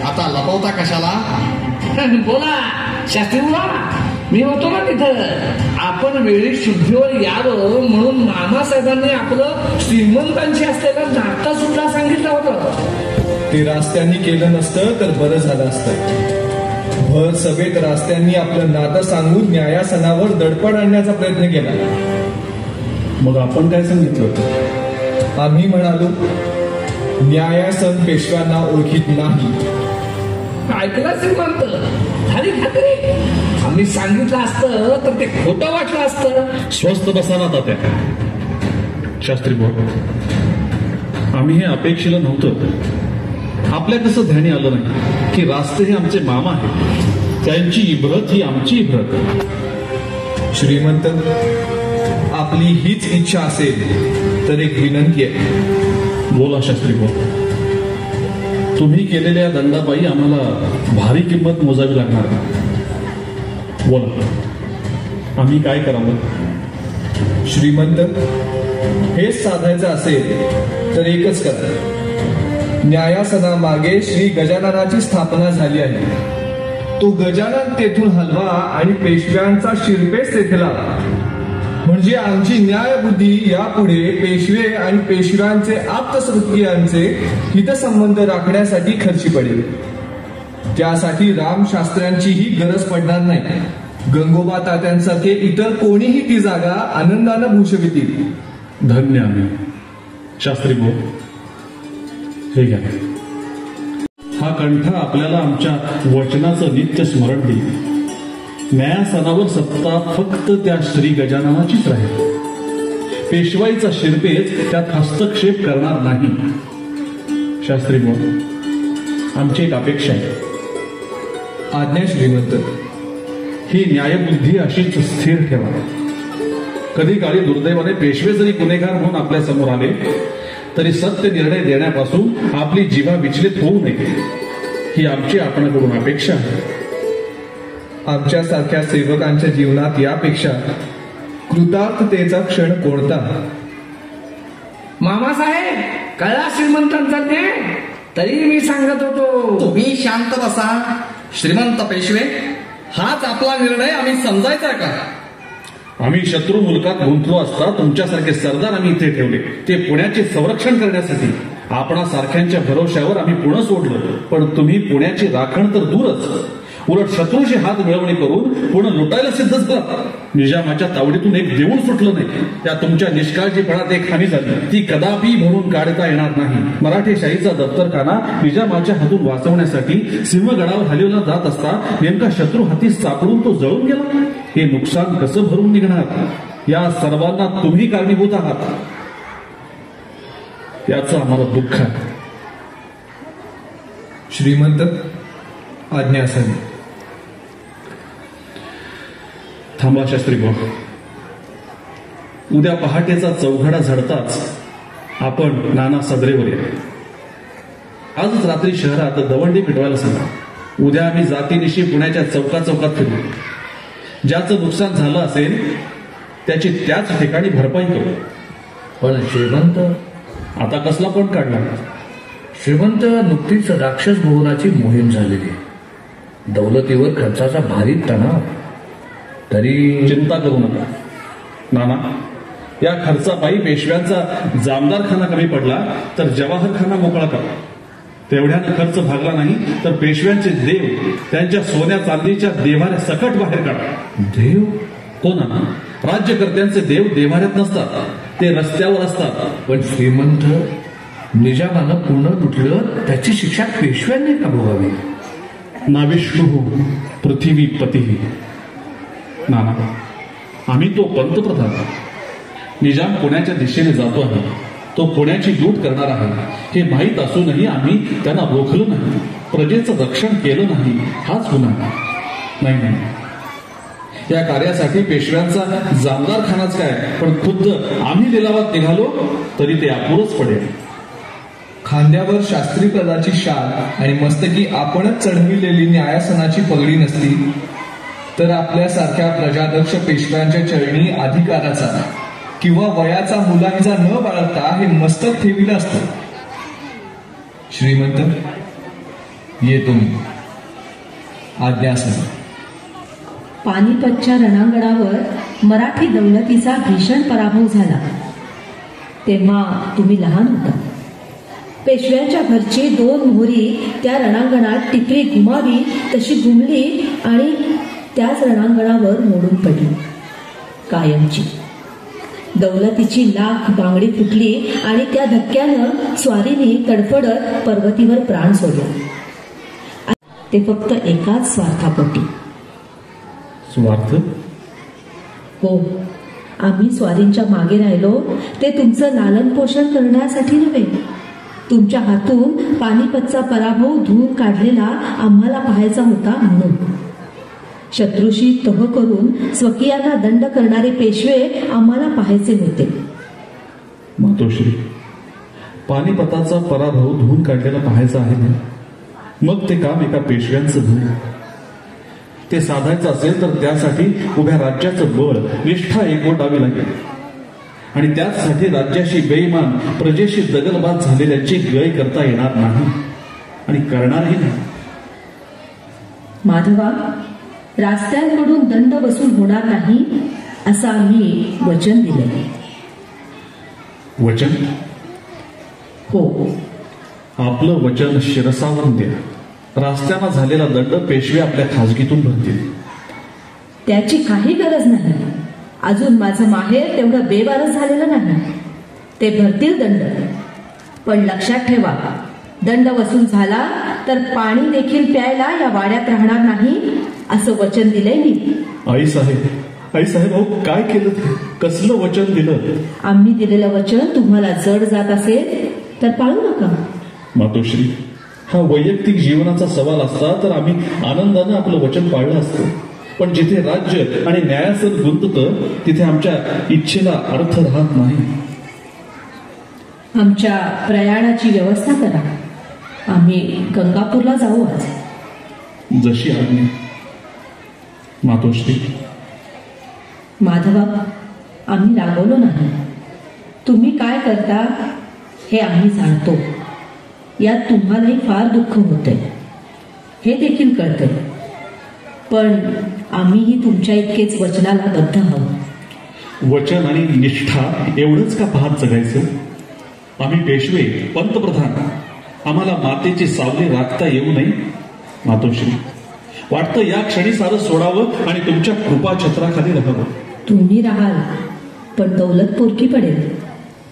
आता लपवता कशाला? बोला शास्त्री बुवा, मी होतो ना तिथं. आपण वेळी शुद्धीवर यावं म्हणून मामासाहेबांनी आपलं श्रीमंतांशी असलेलं नातं सुद्धा सांगितलं होतं. ते रास्त्यांनी केलं नसतं तर बरं झालं असतं. भर सभेत रास्त्यांनी आपलं नातं सांगून न्यायासनावर दडपण आणण्याचा प्रयत्न केला. मग आपण काय सांगितलं होतं? आम्ही म्हणालो, न्यायासन पेशव्यांना ओळखीत नाही. ऐकलं श्रीमंत, झाली खात्री. आम्ही सांगितलं असतं तर ते खोटं वाटलं असतं. स्वस्त बसा ना तात्या. शास्त्री बुवा, आम्ही हे अपेक्षेलं नव्हतं. आपल्या कसं ध्यानी आलं नाही की रास्ते हे आमचे मामा आहेत, त्यांची इब्रत ही आमची इब्रत. श्रीमंत, आपली हीच इच्छा असेल तर एक विनंती आहे. बोला शास्त्री बोल. तुम्ही केलेल्या दंडापायी आम्हाला भारी किंमत मोजावी लागणार. बोला, आम्ही काय करावं? श्रीमंत, हेच साधायचं असेल तर एकच करा. न्यायासनामागे श्री गजाननाची स्थापना झाली आहे. तो गजानन तेथून हलवा आणि पेशव्यांचा शिरपेस तेथे लावा. म्हणजे आमची न्यायबुद्धी यापुढे पेशवे आणि पेशव्यांचे आप्तस्वकीयांचे हितसंबंध राखण्यासाठी खर्ची पडेल. त्यासाठी रामशास्त्र्यांचीही गरज पडणार नाही. गंगोबा तात्यांसारखे इतर कोणीही ती जागा आनंदानं भूषवितील. धन्य आम्ही. शास्त्री बोल, हे घ्या. हा कंठ आपल्याला आमच्या वचनाचं नित्य स्मरण देईल. न्यायासनावर सत्ता फक्त त्या श्री गजाननाचीच राहील. पेशवाईचा शिरपेच त्यात हस्तक्षेप करणार नाही. शास्त्री बोल, आमची एक अपेक्षा आहे. आज्ञा श्रीमंत. ही न्यायबुद्धी अशीच स्थिर ठेवा. कधी काळी दुर्दैवाने पेशवे जरी गुन्हेगार म्हणून आपल्या समोर आले तरी सत्य निर्णय देण्यापासून आपली जिव्हा विचलित होऊ नये, ही आमची आपणाकडून अपेक्षा आहे. आमच्यासारख्या सेवकांच्या जीवनात यापेक्षा कृतार्थतेचा क्षण कोणता? मामासाहेब, कळा श्रीमंतांचा ते तरी मी सांगत होतो. तुम्ही शांत बसा. श्रीमंत पेशवे, हाच आपला निर्णय आम्ही समजायचा का? आम्ही शत्रू मुलकात गुंतलो असता तुमच्यासारखे सरदार आम्ही इथे ठेवले, ते पुण्याचे संरक्षण करण्यासाठी. आपणासारख्यांच्या भरोश्यावर आम्ही पुणे सोडलं, पण तुम्ही पुण्याची राखण तर दूरच, उलट शत्रूची हात मिळवणी करून पुणे लुटायला सिद्ध झाला. निजामाच्या तावडीतून एक देऊळ सुटलं नाही. त्या तुमच्या निष्काळजीपणात एक हानी झाली, ती कदापि भरून काढता येणार नाही. मराठेशाहीचा दफ्तरखाना निजामाच्या हातून वाचवण्यासाठी सिंहगडावर हलवला जात असता नेमका शत्रू हाती सापडून तो जळून गेला. हे नुकसान कसं भरून निघणार? या सर्वांना तुम्ही कारणीभूत आहात. याचं आम्हाला दुःख आहे. श्रीमंत, आज्ञा असावी. थांबा शास्त्री भाऊ. उद्या पहाटेचा चौघडा झडताच आपण नाना सदरेवर या. आजच रात्री शहरात दवंडी पिटवायला सांगा. उद्या आम्ही जातीनिशी पुण्याच्या चौकात फिरू. ज्याचं नुकसान झालं असेल त्याची त्याच ठिकाणी भरपाई करू. पण श्रीमंत, आता कसला पण काढला? श्रीमंत, नुकतीच राक्षस भुवनाची मोहीम झालेली. दौलतीवर खर्चाचा भारी तणाव. तरी चिंता करू नका नाना. या खर्चापायी पेशव्यांचा जामदारखाना कमी पडला तर जवाहरखाना मोकळा करा. तेवढ्यानं खर्च भागला नाही तर पेशव्यांचे देव त्यांच्या सोन्या चांदीच्या देव्हाऱ्या सकट बाहेर काढा. देव? हो नाना, राज्यकर्त्यांचे देव देव्हाऱ्यात नसतात, ते रस्त्यावर असतात. पण श्रीमंत, निजामानं पूर्ण लुटलं त्याची शिक्षा पेशव्यांनी का भोगावी? नाविष्णु पृथ्वी पती. नाना, आम्ही तो पंतप्रधान. निजाम पुण्याच्या दिशेने जातो आहे. तो पुण्याची लूट करणार आहे हे माहीत असूनही आम्ही त्यांना रोखलं नाही, प्रजेचं रक्षण केलं नाही. हाच गुन्हा नाही. या कार्यासाठी पेशव्यांचा जामदारखानाच काय, पण खुद्द आम्ही लिलावात निघालो तरी ते अपुरच पडेल. खांद्यावर शास्त्री पदाची शाल आणि मस्तकी आपणच चढविलेली न्यायासनाची पगडी नसती तर आपल्यासारख्या प्रजादक्ष पेशव्यांच्या चरणी अधिकाराचा किंवा वयाचा मुलांचा न बाळगता हे मस्तक ठेविलं असतं. श्रीमंत, येतो मी. आज्ञा असावी. पानिपतच्या रणांगणावर मराठी दौलतीचा भीषण पराभव झाला. तेव्हा तुम्ही लहान होता. पेशव्यांच्या घरची 2 मोहरी त्या रणांगणात टिकरी घुमावी तशी घुमली आणि त्याच रणांगणावर मोडून पडली कायमची. दौलतीची लाख बांगडी फुटली आणि त्या धक्क्यानं स्वारीने तडफडत पर्वतीवर प्राण सोडला. ते फक्त एकाच स्वार्थापोटी. स्वार्थ? हो, आम्ही स्वारींच्या मागे राहिलो ते तुमचं लालन पोषण करण्यासाठी नव्हे, तुमच्या हातून पानिपतचा पराभव धुवून काढलेला आम्हाला पाहायचा होता म्हणून. शत्रूशी तह करून स्वकीयांना दंड करणारे पेशवे आम्हाला पाहायचे होते. मातोश्री, पानिपताचा पराभव धुवून काढलेला पाहायचा आहे ना, मग ते काम एका पेशव्यांचं नाही. ते साधायचं असेल तर त्यासाठी उभ्या राज्याचं बळ, निष्ठा एकवटावी लागेल. आणि त्याचसाठी राज्याशी बेईमान, प्रजेशी दगलबाज झालेल्यांची गय करता येणार नाही आणि करणारही नाही. माधवा, रास्त्यांकडून दंड वसूल होणार नाही असं आम्ही वचन दिले. वचन? हो. आपलं वचन शिरसावरून द्या. रस्त्याला झालेला दंड पेशवे आपल्या खाजगीतून भरतील. त्याची काही गरज नाही. अजून माझं माहेर तेवढं बेवारस झालेलं नाही. ते भरतील दंड. पण लक्षात ठेवा, दंड वसूल झाला तर पाणी देखील प्यायला या वाड्यात राहणार नाही असं वचन दिलंय मी. आई साहेब, अहो काय केलं ते? कसलं वचन दिलं? आम्ही दिलेलं वचन तुम्हाला जड जात असेल तर पाळू नका. मातोश्री, हा वैयक्तिक जीवनाचा सवाल असता तर आम्ही आनंदानं आपलं वचन पाळलं असतं. पण जिथे राज्य आणि न्यायाचं गुंततं तिथे आमच्या इच्छेला अर्थ राहत नाही. आमच्या प्रयाणाची व्यवस्था करा. आम्ही गंगापूरला जाऊ आज. जशी आज्ञा. मातोश्री. माधवा, आम्ही रागवलो नाही. तुम्ही काय करता हे आम्ही जाणतो. यात तुम्हालाही फार दुःख होते हे देखील कळते. पण आम्हीही तुमच्या इतकेच वचनाला बद्ध आहोत. वचन आणि निष्ठा एवढंच का पाहत जगायचं? आम्ही पेशवे, पंतप्रधान, आम्हाला मातेची सावली राखता येऊ नये? मातोश्री, वाटतं या क्षणी सारं सोडावं आणि तुमच्या कृपा छत्राखाली राहावं. तुम्ही राहाल, पण दौलत पोरकी पडेल.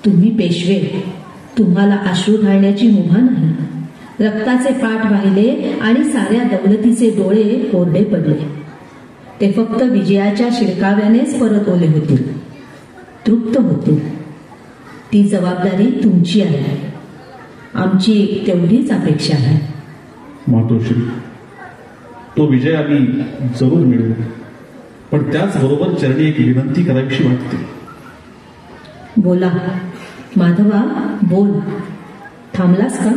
तुम्ही पेशवे, तुम्हाला अश्रू ढाळण्याची मुभा नाही. रक्ताचे पाठ वाहिले आणि साऱ्या दौलतीचे डोळे कोरडे पडले. ते फक्त विजयाच्या शिरकाव्यानेच परत ओले होतील, तृप्त होतील. ती जबाबदारी तुमची आहे. आमची तेवढीच अपेक्षा आहे. मातोश्री, तो विजय आम्ही जरूर मिळवू. पण त्याचबरोबर चरणी एक विनंती करावीशी वाटते. बोला माधवा, बोल. थांबलास का?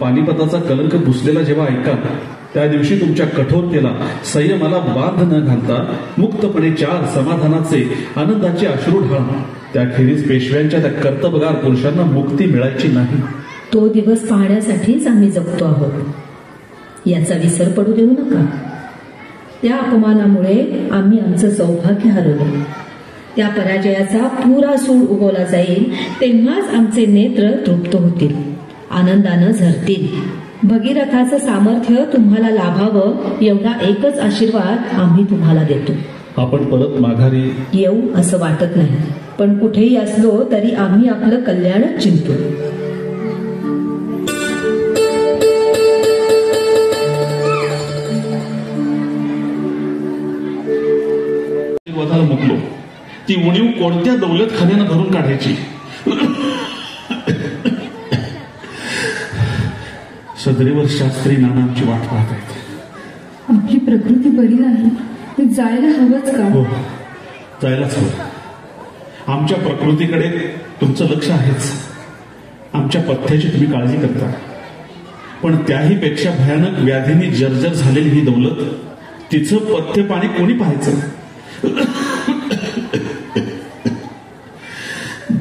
पानिपताचा कलंक पुसलेला जेव्हा ऐका, त्या दिवशी तुमच्या कठोरतेला, संयमाला बांध न घालता मुक्तपणे चार समाधानाचे, आनंदाचे अश्रू ढाळा. त्याखेरीज पेशव्यांच्या त्या कर्तबगार पुरुषांना मुक्ती मिळायची नाही. तो दिवस पाहण्यासाठीच आम्ही जगतो आहोत. याचा विसर पडू देऊ नका. त्या अपमानामुळे आम्ही आमचं सौभाग्य हरवलं. त्या पराजयाचा पुरा सूड उगवला जाईल, तेव्हाच आमचे नेत्र तृप्त होतील, आनंदानं झरतील. भगीरथाचं सामर्थ्य तुम्हाला लाभावं एवढा एकच आशीर्वाद आम्ही तुम्हाला देतो. आपण परत माघारी येऊ असं वाटत नाही, पण कुठेही असलो तरी आम्ही आपलं कल्याणच चिंतू. मुकलो. ती उणीव कोणत्या दौलतखान्यानं भरून काढायची? सदरेवर शास्त्री नाना आमची वाट पाहत आहेत. आपली प्रकृती बरी नाही, जायला हवंच का? हो, जायलाच हवं. आमच्या प्रकृतीकडे तुमचं लक्ष आहेच. आमच्या पथ्याची तुम्ही काळजी करता. पण त्याही पेक्षा भयानक व्याधींनी जर्जर झालेली ही दौलत, तिचं पथ्य पाणी कोणी पाहायचं?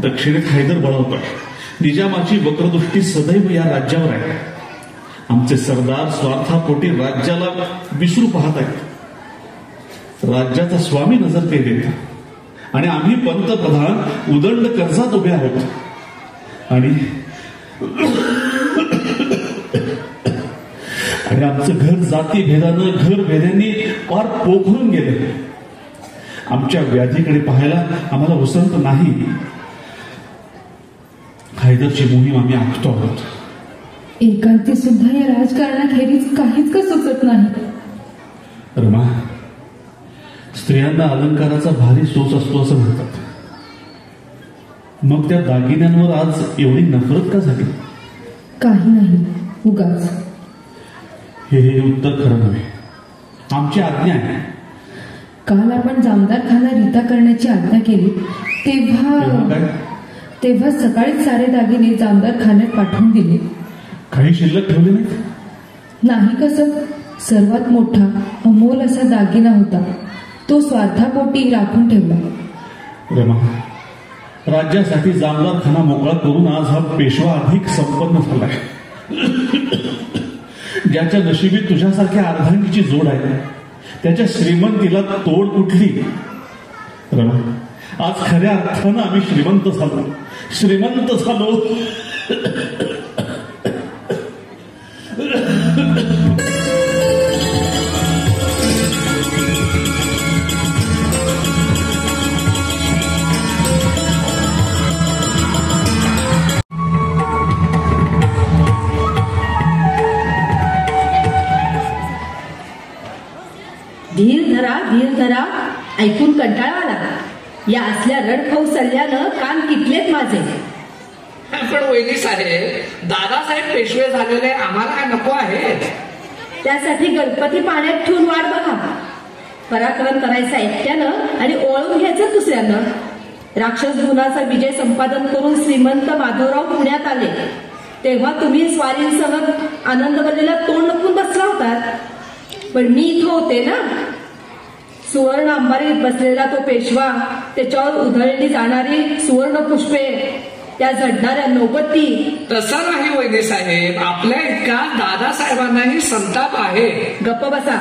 दक्षिणेत हैदर बळावतोय. निजामाची वक्रदृष्टी सदैव या राज्यावर आहे. आमचे सरदार स्वार्थापोटी राज्याला विसरू पाहत आहेत. राज्याचा स्वामी नजर केले आणि आम्ही पंतप्रधान उदंड कर्जात उभे आहोत. आणि आमचं घर जाती भेदानं, घर भेदांनी पार पोखरून गेलं. आमच्या व्याधीकडे पाहायला आम्हाला उसंत नाही. हैदरची मोहीम आम्ही आखतो आहोत. एकांती सुद्धा या राजकारणाखेरीज काहीच का सुचत नाही. रमा, स्त्रियांना अलंकाराचा भारी सोच असतो असं म्हणतात. मग त्या दागिन्यांवर आज एवढी नफरत का झाली? काही नाही, उगाच. हे उत्तर खरं नव्हे. आमची आज्ञा आहे. काल आपण जामदार खाना रीता करण्याची आज्ञा केली तेव्हा सकाळीच सारे दागिने जामदार खान्यात पाठवून दिले. काही शिल्लक ठेवले नाही? नाही. कसं? सर्वात मोठा अमोल असा दागिना होता, तो स्वार्थापोटी राखून ठेवला. रमा, राज्यासाठी जामदार खाना मोकळा करून आज हा पेशवा अधिक संपन्न झालाय. ज्याच्या नशिबी तुझ्यासारख्या अर्धांगीची जोड आहे त्याच्या श्रीमंतीला तोड कुठली? रमा, आज खऱ्या अर्थानं आम्ही श्रीमंत झालो. धीर धरा, ऐकून कंटाळा आला. या असल्या रडखाऊ सल्ल्यानं कान किटलेत माझे. पण वहिनी साहेब, दादासाहेब पेशवे झालेले आम्हाला काय नको आहे? त्यासाठी गणपती पाण्यात ठेवून वाट बघा. पराक्रम करायचा एकट्यानं आणि ओळून घ्यायचं दुसऱ्यानं. राक्षस गुणाचा विजय संपादन करून श्रीमंत माधवराव पुण्यात आले तेव्हा तुम्ही स्वारींसह आनंदवल्लीला तोंड लपून बसला होता. पण मी इथं होते ना. सुवर्ण अंबारीत बसलेला तो पेशवा, त्याच्यावर उधळली जाणारी सुवर्ण पुष्पे, त्या झडणाऱ्या नौबती. तसं नाही वैद्य साहेब, आपल्या इतका दादासाहेबांनाही संताप आहे. गप्प बसा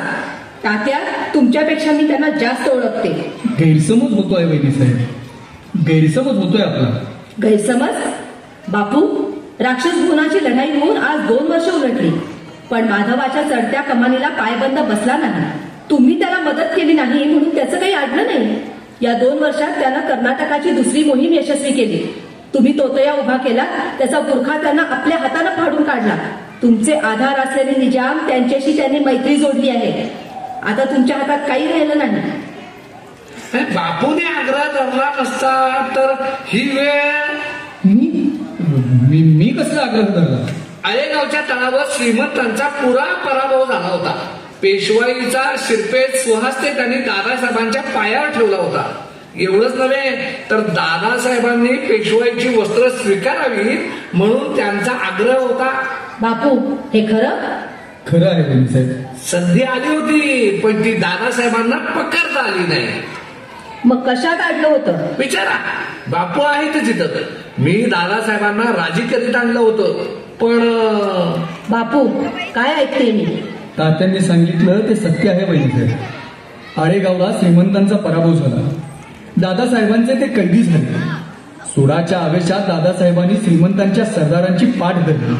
तात्या, तुमच्यापेक्षा मी त्यांना जास्त ओळखते. गैरसमज होतोय वैद्य साहेब, गैरसमज होतोय आपला. गैरसमज? बापू, राक्षस गुणाची लढाई होऊन आज 2 वर्ष उलटली, पण माधवाच्या चढत्या कमानीला पायबंद बसला नाही. तुम्ही त्याला मदत केली नाही म्हणून त्याचं काही अडलं नाही. या 2 वर्षात त्यानं कर्नाटकाची दुसरी मोहीम यशस्वी केली. तुम्ही तोतया उभा केला, त्याचा बुरखा त्यांना आपल्या हातानं फाडून काढला. तुमचे आधार असलेले निजाम, त्यांच्याशी त्यांनी मैत्री जोडली आहे. आता तुमच्या हातात काही राहिलं नाही. बापूने आग्रह धरला नसता तर ही वेळ. मी कसला आग्रह धरला? आळेगावच्या तळावर श्रीमंतांचा पुरा पराभव झाला होता. पेशवाईचा शिरपेट स्वहस्ते त्यांनी दादासाहेबांच्या पायावर ठेवला होता. एवढंच नव्हे तर दादासाहेबांनी पेशवाईची वस्त्र स्वीकारावी म्हणून त्यांचा आग्रह होता. बापू, हे खरं? खरं आहे साहेब. संधी आली होती पण ती दादासाहेबांना पकडता आली नाही. मग कशात अडलं होतं? विचारा, बापू आहे तिथं. मी दादासाहेबांना राजी करीत आणलं होतं. पण बापू, काय ऐकते मी? तात्यांनी सांगितलं ते सत्य आहे वैद्य. आळेगावला श्रीमंतांचा पराभव झाला. दादासाहेबांचे ते कैदी झाले. सुडाच्या आवेशात दादासाहेबांनी श्रीमंतांच्या सरदारांची पाठ धरली.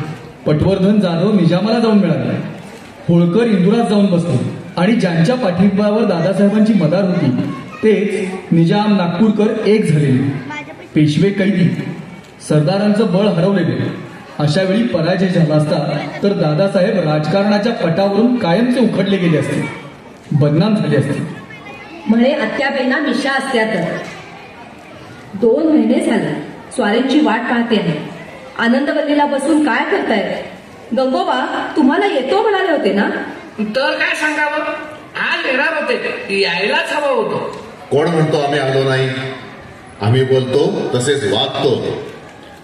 पटवर्धन जाधव निजामाला जाऊन मिळाले. होळकर इंदुरात जाऊन बसले आणि ज्यांच्या पाठिंब्यावर दादासाहेबांची मदार होती तेच निजाम नागपूरकर एक झालेले. पेशवे कैदी, सरदारांचं बळ हरवलेले. अशा वेळी पराजय झाला असता तर दादासाहेब राजकारणाच्या पटावरून कायमचे उखडले गेले असते, बदनाम झाले असते. म्हणे आत्याबाईंना मिशा असत्या तर. 2 महिने झाले स्वारींची वाट पाहते आहे. आनंदवल्लीला बसून काय करताय? गंगोबा तुम्हाला येतो म्हणाले होते ना? तर काय सांगावं, आज येणार होते, यायलाच हवं होतं. कोण म्हणतो आम्ही आलो नाही? आम्ही बोलतो तसेच वागतो.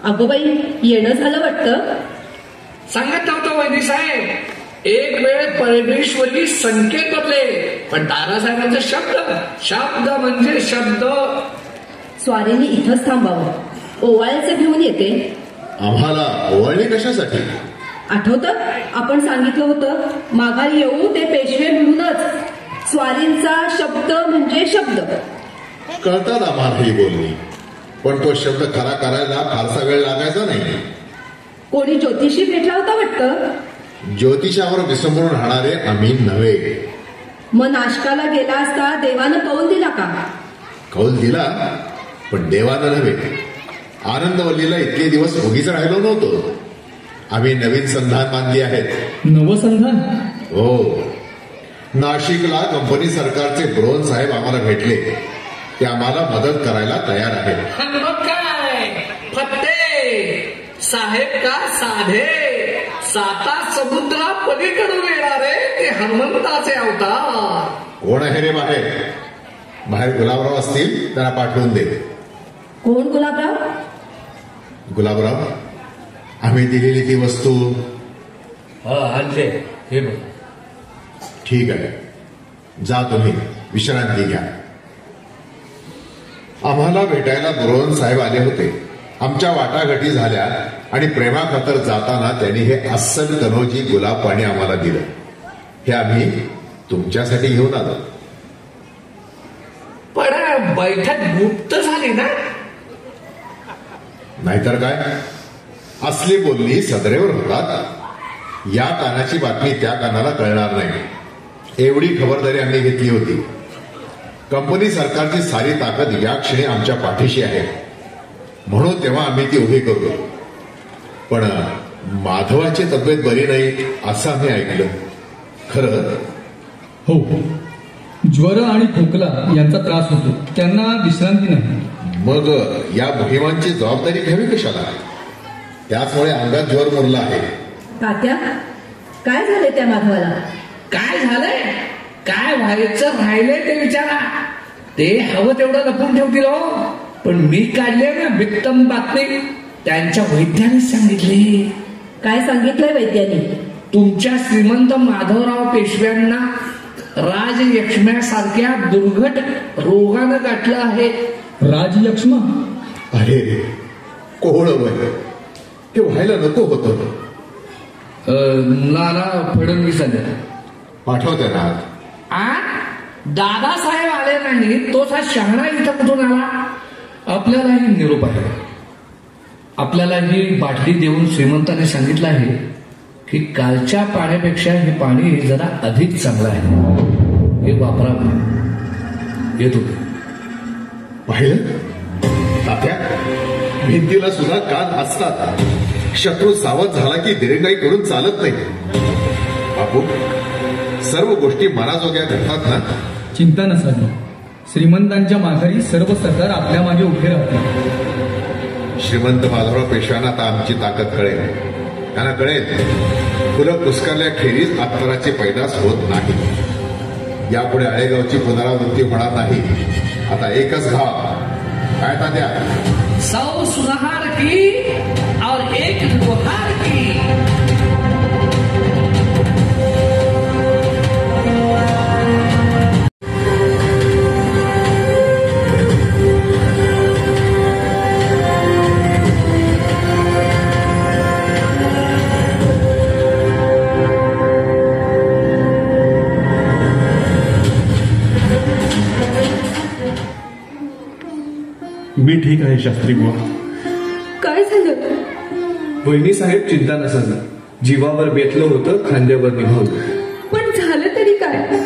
अगोबाई, येणं झालं वाटतं. सांगत नव्हतं वैद्य साहेब. एक वेळ परमेश्वरी संकेत बदले पण दादासाहेबांचे शब्द म्हणजे शब्द. स्वारींनी इथंच थांबावं. ओवाळ्याचे घेऊन येते. आम्हाला ओवाळणी कशासाठी? आठवतं आपण सांगितलं होतं माघारी येऊ ते पेशवे म्हणूनच. स्वारींचा शब्द म्हणजे शब्द. कळतात आम्हाला ही बोलणी, पण तो शब्द खरा करायला फारसा वेळ लागायचा नाही. कोणी ज्योतिषी भेटला होता वाटतं. ज्योतिषावर विसंबून राहणारे आम्ही नव्हे. मग नाशकाला गेला असता देवानं कौल दिला का? कौल दिला, पण देवानं नव्हे. आनंदवल्लीला इतके दिवस उगीच राहिलो नव्हतो. आम्ही नवीन संधान बांधली आहेत. नवसंधान? हो. नाशिकला कंपनी सरकारचे ब्रोन साहेब आम्हाला भेटले. ते आम्हाला मदत करायला तयार आहेत. मग काय फत्ते साहेब का साधे. साता समुद्रा पलीकडून येणारे ते हनुमंताचे अवतार. कोण आहे रे बाहेर? बाहेर गुलाबराव असतील, त्यांना पाठवून दे. कोण गुलाबराव? गुलाबराव, आम्ही दिलेली ती वस्तू. आणले, हे बघ. ठीक आहे, जा तुम्ही विश्रांती घ्या. आम्हाला भेटायला बुरवण साहेब आले होते. आमच्या वाटाघाटी झाल्या आणि प्रेमाखातर जाताना त्यांनी हे अस्सल कनोजी गुलाब पाणी आम्हाला दिलं. हे आम्ही तुमच्यासाठी घेऊन आलो. पण बैठक गुप्त झाली ना? नाहीतर काय, असली बोलणी सदरेवर होतात. या कानाची बातमी त्या कानाला कळणार नाही, एवढी खबरदारी आम्ही घेतली होती. कंपनी सरकारची सारी ताकद या क्षणी आमच्या पाठीशी आहे, म्हणून तेव्हा आम्ही ती उभी करू. पण माधवाची तब्येत बरी नाही असं आम्ही ऐकलं, खरं? हो, ज्वर आणि खोकला यांचा त्रास होतो, त्यांना विश्रांती नाही. मग या मोहिमांची जबाबदारी घ्यावी कशाला? त्याचमुळे अंगात ज्वर मुरला आहे. तात्या, काय झालंय त्या माधवाला? काय झालंय? काय व्हायचं राहिलंय ते विचारा. ते हवं तेवढं लपून ठेवतील हो, पण मी काढले ना वित्तम बातमी. त्यांच्या वैद्याने सांगितले. काय सांगितलंय वैद्याने? तुमच्या श्रीमंत माधवराव पेशव्यांना राजयक्ष्म्यासारख्या दुर्घट रोगानं गाठलं आहे. राजयक्ष्मा? अरे कोहळ वय, हे व्हायला नको होतं. नाना फडणवीस आले. पाठवते ना. दादासाहेब आले नाही, तोच हा शहाणा इथं कुठून आला? आपल्यालाही निरोप आहे. आपल्याला ही बाटली देऊन श्रीमंताने सांगितलं आहे की कालच्या पाण्यापेक्षा हे पाणी जरा अधिक चांगलं आहे, हे वापरावं. येतो पाहिलं तात्या, भिंतीला सुद्धा कान असतात. शत्रू सावध झाला की दिरंगाई करून चालत नाही. बापू, सर्व गोष्टी मनाजोग्या घडतात ना? चिंता नसावी, श्रीमंतांच्या माघारी सर्व सरदार आपल्या मागे उभे राहतील. श्रीमंत माधवराव पेशव्यांना आता आमची ताकद कळेल. त्यांना कळेल फुलं पुस्कारल्याखेरीज अत्तराची पैदास होत नाही. यापुढे आळेगावची पुनरावृत्ती होणार नाही. आता एकच घाव. काय तात्या? 100 सुनहार की और 1 गुहार की. मी ठीक आहे शास्त्री बुवा. काय झालं? वहिनी साहेब, चिंता नसावी. जीवावर बेतलं होतं, खांद्यावर निभावलं. पण झालं तरी काय?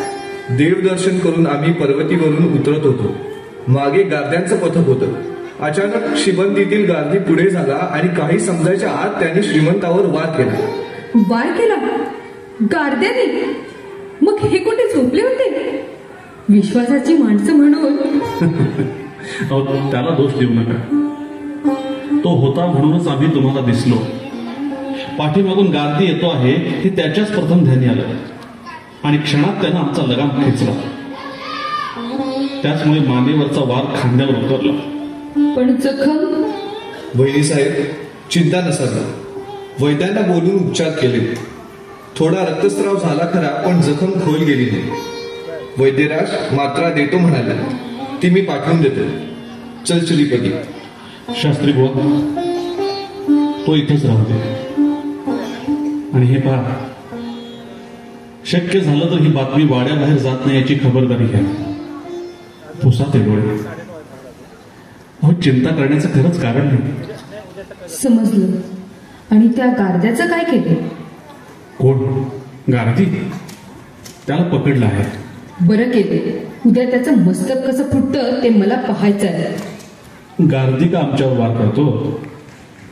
देवदर्शन करून आम्ही पर्वतीवरून उतरत होतो. मागे गार्द्यांचं पथक होतं. अचानक शिबंदीतील गार्दी पुढे झाला आणि काही समजायच्या आत त्यांनी श्रीमंतावर वार केला. वार केला? गार्द्याने? मग हे कुठे झोपले होते? विश्वासाची माणसं म्हणून. त्याला दोष देऊ नका. तो होता म्हणूनच आम्ही तुम्हाला दिसलो. पाठीमागून गांधी येतो आहे हे त्याच्याच प्रथम ध्यानी आलं आणि क्षणात त्यानं आमचा लगाम खेचला. त्याचमुळे मानेवरचा वार खांद्यावर उतरला. पण जखम? वहिनी साहेब, चिंता नसावी. वैद्यांना बोलून उपचार केले. थोडा रक्तस्राव झाला खरा, पण जखम खोल गेली नाही. वैद्यराज मात्रा देतो म्हणाला, ती मी पाठवून देतो. चल श्रीपती. शास्त्री बुवा, तो इथेच राहू दे. आणि हे पहा, शक्य झालं तर ही बातमी वाड्याबाहेर जात नाही याची खबरदारी घ्या. पुसात आहे डोळे. अहो, चिंता करण्याचं खरंच कारण नाही. समजलं. आणि त्या गार्द्याचं काय केलं? कोण? गार्दी? त्याला पकडलं आहे. बरं केले. उद्या त्याचं मस्तक कसं फुटतं ते मला पाहायचं आहे. गार्दी का आमच्यावर वार करतो?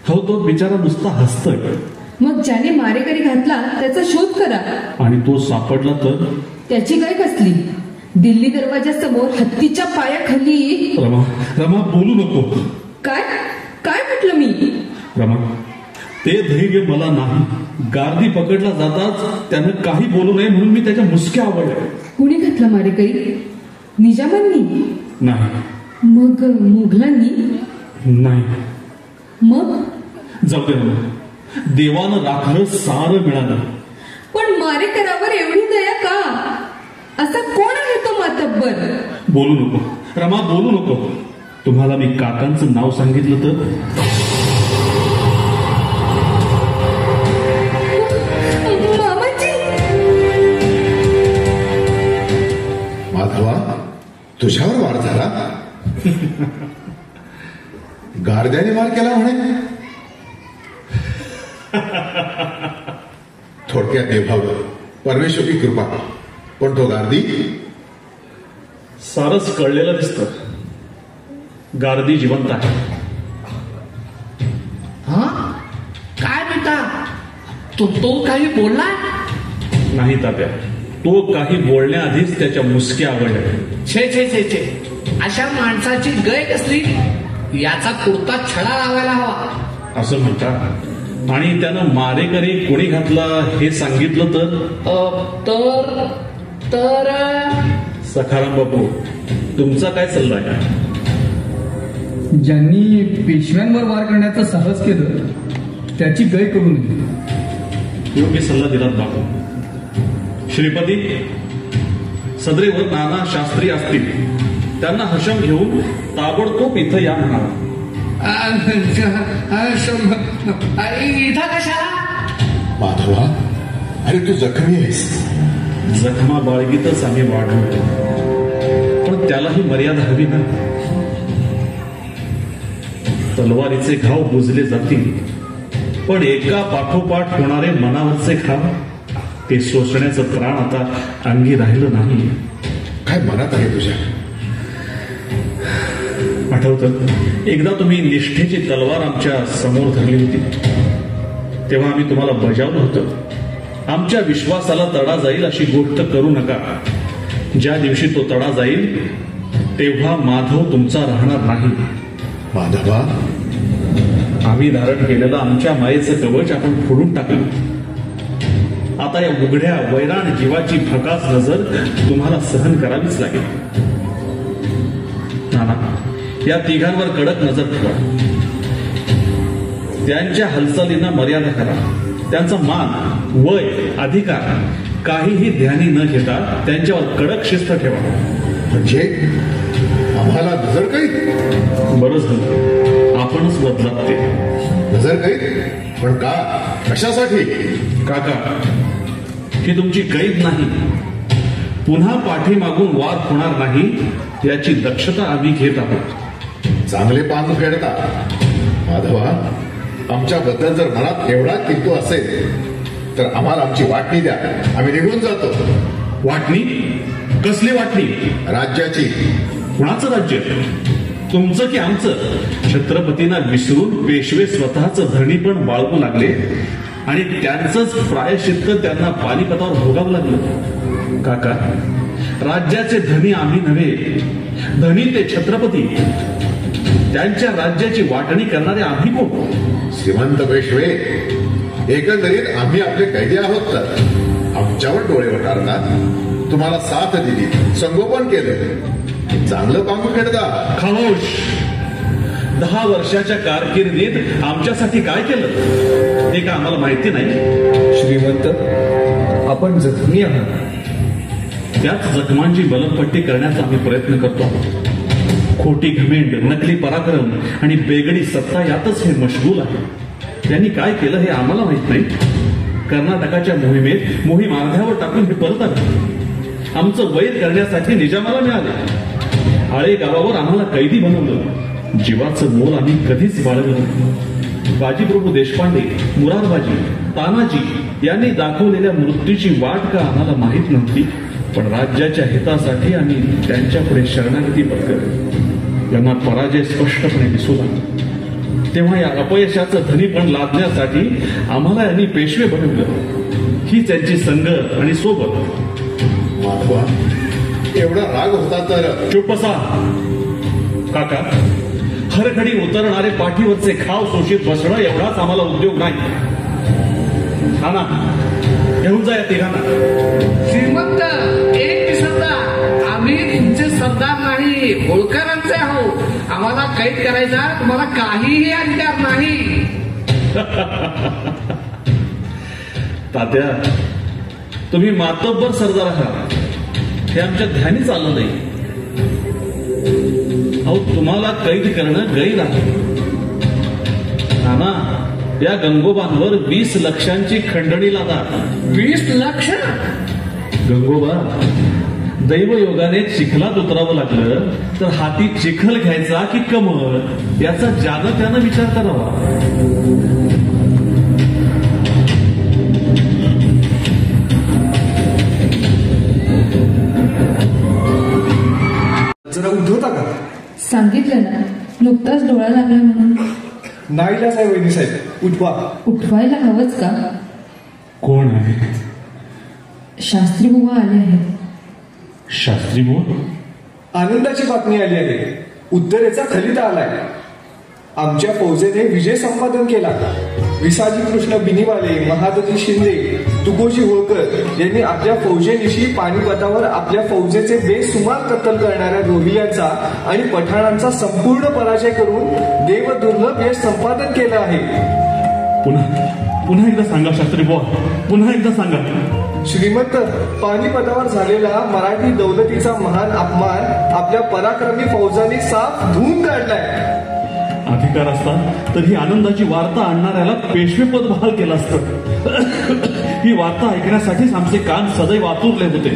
हो, तो बिचारा नुसता हसतोय. मग ज्याने मारेकरी घातला त्याचा शोध करा. आणि तो सापडला तर? त्याची काय कसली? दिल्ली दरवाजासमोर हत्तीच्या पायाखाली. रमा, रमा, बोलू नको. काय काय म्हटलं मी? रमा, ते धैर्य मला नाही. गार्दी पकडला जाताच त्यानं काही बोलू नये म्हणून मी त्याच्या मुसक्या आवडल्या. कुणी घातला मारेकरी? निजामांनी? नाही. मग मुघलांनी? नाही. मग जाऊ दे ना, देवानं राखलं सारं मिळालं. पण मारेकरावर एवढी दया का? असा कोण आहे तो मातब्बर? बोलू नको रमा, बोलू नको. तुम्हाला मी काकांचं नाव सांगितलं तर? मामाजी. माधवा, तुझ्यावर वार झाला? गारद्याने मार केला म्हणे. थोडक्यात देवावर परमेश्वरी कृपा. पण तो गार्दी? सारच कळलेलं दिसतं. गार्दी जिवंत आहे. हा? काय बेटा, तो काही बोलला नाही तात्या. तो काही बोलण्याआधीच त्याच्या मुसक्या आवडल्या. छे छे छे छे, अशा माणसाची गय कसली? याचा पुरता छडा लावायला हवा. असं म्हणतात. आणि त्यानं मारेकरी कोणी घातला हे सांगितलं तर सखाराम बापू, तुमचा काय सल्ला आहे? ज्यांनी पेशव्यांवर वार करण्याचं साहस केलं त्याची गय करू नये. योग्य सल्ला दिलात बापू. श्रीपती, सदरेवर नाना शास्त्री असतील, त्यांना हशम घेऊन ताबडतोब इथं या म्हणाला. इथं कशाला? माधवा, अरे तू जखमी आहेस. जखमा बाळगीतच आम्ही वाढवतो, पण त्यालाही मर्यादा हवी ना. तलवारीचे घाव बुजले जातील, पण एका पाठोपाठ होणारे मनावरचे घाव, ते सोसण्याचं त्राण आता अंगी राहिलं नाही. काय मनात आहे तुझ्या? आठवतं, एकदा तुम्ही निष्ठेची तलवार आमच्या समोर धरली होती, तेव्हा आम्ही तुम्हाला बजावलं होतं, आमच्या विश्वासाला तडा जाईल अशी गोष्ट करू नका. ज्या दिवशी तो तडा जाईल तेव्हा माधव तुमचा राहणार नाही. माधवा, आम्ही धारण केलेलं आमच्या मायेचं कवच आपण फोडून टाकलं. आता या उघड्या वैराण जीवाची भकास नजर तुम्हाला सहन करावीच लागेल. नाना, या तिघांवर कडक नजर ठेवा. त्यांच्या हालचालींना मर्यादा करा. त्यांचा मान, वय, अधिकार काहीही ध्यानी न घेता त्यांच्यावर कडक शिस्त ठेवा. म्हणजे आम्हाला नजर काही? बरं झालं आपणच बदलात. ते नजर काही? पण का? कशासाठी? काका, ही तुमची कैद नाही. पुन्हा पाठीमागून वाद होणार नाही याची दक्षता आम्ही घेत आहोत. चांगले पान फेडता. माधवा, आमच्याबद्दल जर मनात एवढा किंतु असेल तर आम्हाला आमची वाटणी द्या. आम्ही निघून जातो. वाटणी? कसली वाटणी? राज्याची. कुणाचं राज्य? तुमचं की आमचं? छत्रपतींना विसरून पेशवे स्वतःच धरणीपण बाळगू लागले आणि त्यांचंच प्रायश्चित्त त्यांना पानिपतावर भोगावं लागलं. काका, राज्याचे धनी आम्ही नव्हे, धनी ते छत्रपती. त्यांच्या राज्याची वाटणी करणारे आम्ही कोण? श्रीमंत पेशवे, एकंदरीत आम्ही आपले कैदी आहोत. तर आमच्यावर डोळे वटारतात. तुम्हाला साथ दिली, संगोपन केलं, चांगलं पांगू खेळता. खामोश. 10 वर्षाच्या कारकिर्दीत आमच्यासाठी काय केलं हे का आम्हाला माहिती नाही? श्रीमंत, आपण जखमी आहात. त्याच जखमांची बलमपट्टी करण्याचा आम्ही प्रयत्न करतो. खोटी घमेंड, नकली पराक्रम आणि बेगडी सत्ता यातच हे मशगूल आहे. त्यांनी काय केलं हे आम्हाला माहित नाही. कर्नाटकाच्या मोहिमेत मोहीम अर्ध्यावर टाकून हे परत आले. आमचं वैर करण्यासाठी निजामाला मिळाले. आळे गावावर आम्हाला कैदी बनवलं. जीवाचं मोल आम्ही कधीच बाळगलं नाही. बाजीप्रभू देशपांडे, मुरारबाजी, तानाजी यांनी दाखवलेल्या मृत्यूची वाट का आम्हाला माहीत नव्हती. पण राज्याच्या हितासाठी आम्ही त्यांच्यापुढे शरणागती पत्करली. यांना पराजय स्पष्टपणे दिसू लागला. तेव्हा या अपयशाचं धनीपण लादण्यासाठी आम्हाला यांनी पेशवे बनवलं. ही त्यांची संगत आणि सोबत. माधवा, एवढा राग होता तर? चुप बसा. काका, हरघडी उतरणारे पाठीवरचे खाव शोषित बसणं एवढाच आम्हाला उद्योग नाही. नाना, घेऊन जा या तिघांना. श्रीमंत, एक सरदार, आम्ही तुमचे सरदार नाही, होळकरांचे आहोत. आम्हाला कैद करायचा तुम्हाला काहीही अधिकार नाही. तात्या, तुम्ही मातब्बर सरदार आहात हे आमच्या ध्यानीच आलं नाही. अहो, तुम्हाला कैद करणं गैर आहे. नाना, या गंगोबांवर 20 लक्षांची खंडणी लादा. 20 लक्ष? गंगोबा, दैवयोगाने चिखलात उतरावं लागलं तर हाती चिखल घ्यायचा की कमळ याचा ज्यानं त्यानं विचार करावा. जरा उठवता का? सांगितलं ना, नुकताच डोळा लागला म्हणून. नाईलाज आहे वहिनी साहेब, उठवा. उठवायला हवंच का? कोण आहे? शास्त्री बुवा आले आहेत. शास्त्री बुवा? आनंदाची बातमी आली आहे. उत्तरेचा खलिता आलाय. आमच्या फौजेने विजय संपादन केला. विसाजी कृष्ण बिनीवाले, महादजी शिंदे, तुकोजी होळकर यांनी आपल्या फौजेनिशी पानिपतावर आपल्या फौजेचे बेसुमार कत्तल करणाऱ्या रोहिल्यांचा आणि पठाणांचा संपूर्ण पराजय करून देवदुर्लभ यश संपादन केलं आहे. पुन्हा एकदा सांगा शास्त्री बुवा, पुन्हा एकदा सांगा. श्रीमंत, पानिपतावर झालेला मराठी दौलतीचा महान अपमान आपल्या पराक्रमी फौजांनी साफ धुवून काढलाय. अधिकार असता तर ही आनंदाची वार्ता आणणाऱ्याला पेशवेपद बहाल केलं असतं. ही वार्ता ऐकण्यासाठीच आमचे कान सदैव आतुरले होते.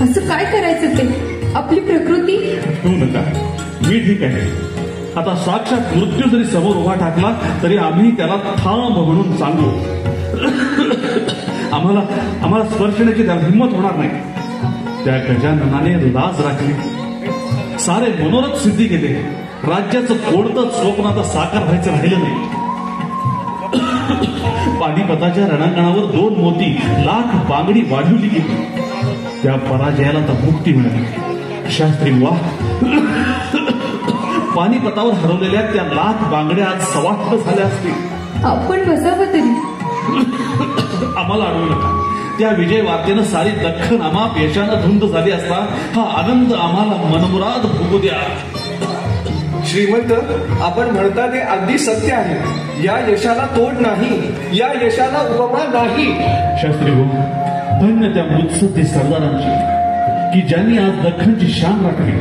असं काय करायचं ते? आपली प्रकृती. ठेवू नका, मी ठीक आहे. आता साक्षात मृत्यू जरी समोर उभा टाकला तरी आम्ही त्याला थांब म्हणून सांगू. आम्हाला स्पर्शण्याची त्याला हिंमत होणार नाही. त्या गजाननाने लाज राखली, सारे मनोरथ सिद्धी केले. राज्याचं कोणतंच स्वप्न आता साकार व्हायचं राहिलं नाही. पानिपताच्या रणांगणावर 2 मोती लाख बांगडी वाढवली गेली. त्या पराजयाला तर मुक्ती मिळाली. शास्त्री बुवा, पानिपतावर हरवलेल्या त्या लाख बांगड्या आज सवाष्ट झाल्या असतील. आपण बसावं तरी. आम्हाला अडवू नका. त्या विजय वार्तेनं सारी दख्खन आमाप यशानं धुंद झाली असता हा आनंद आम्हाला मनमुराद भोगू द्या. श्रीमंत, आपण म्हणता ते अगदी सत्य आहे. या यशाला तोड नाही, या यशाला उपमा नाही. शास्त्री हो, धन्य त्या मुत्सद्दी सरदारांची की ज्यांनी आज दख्खनची शान राखली.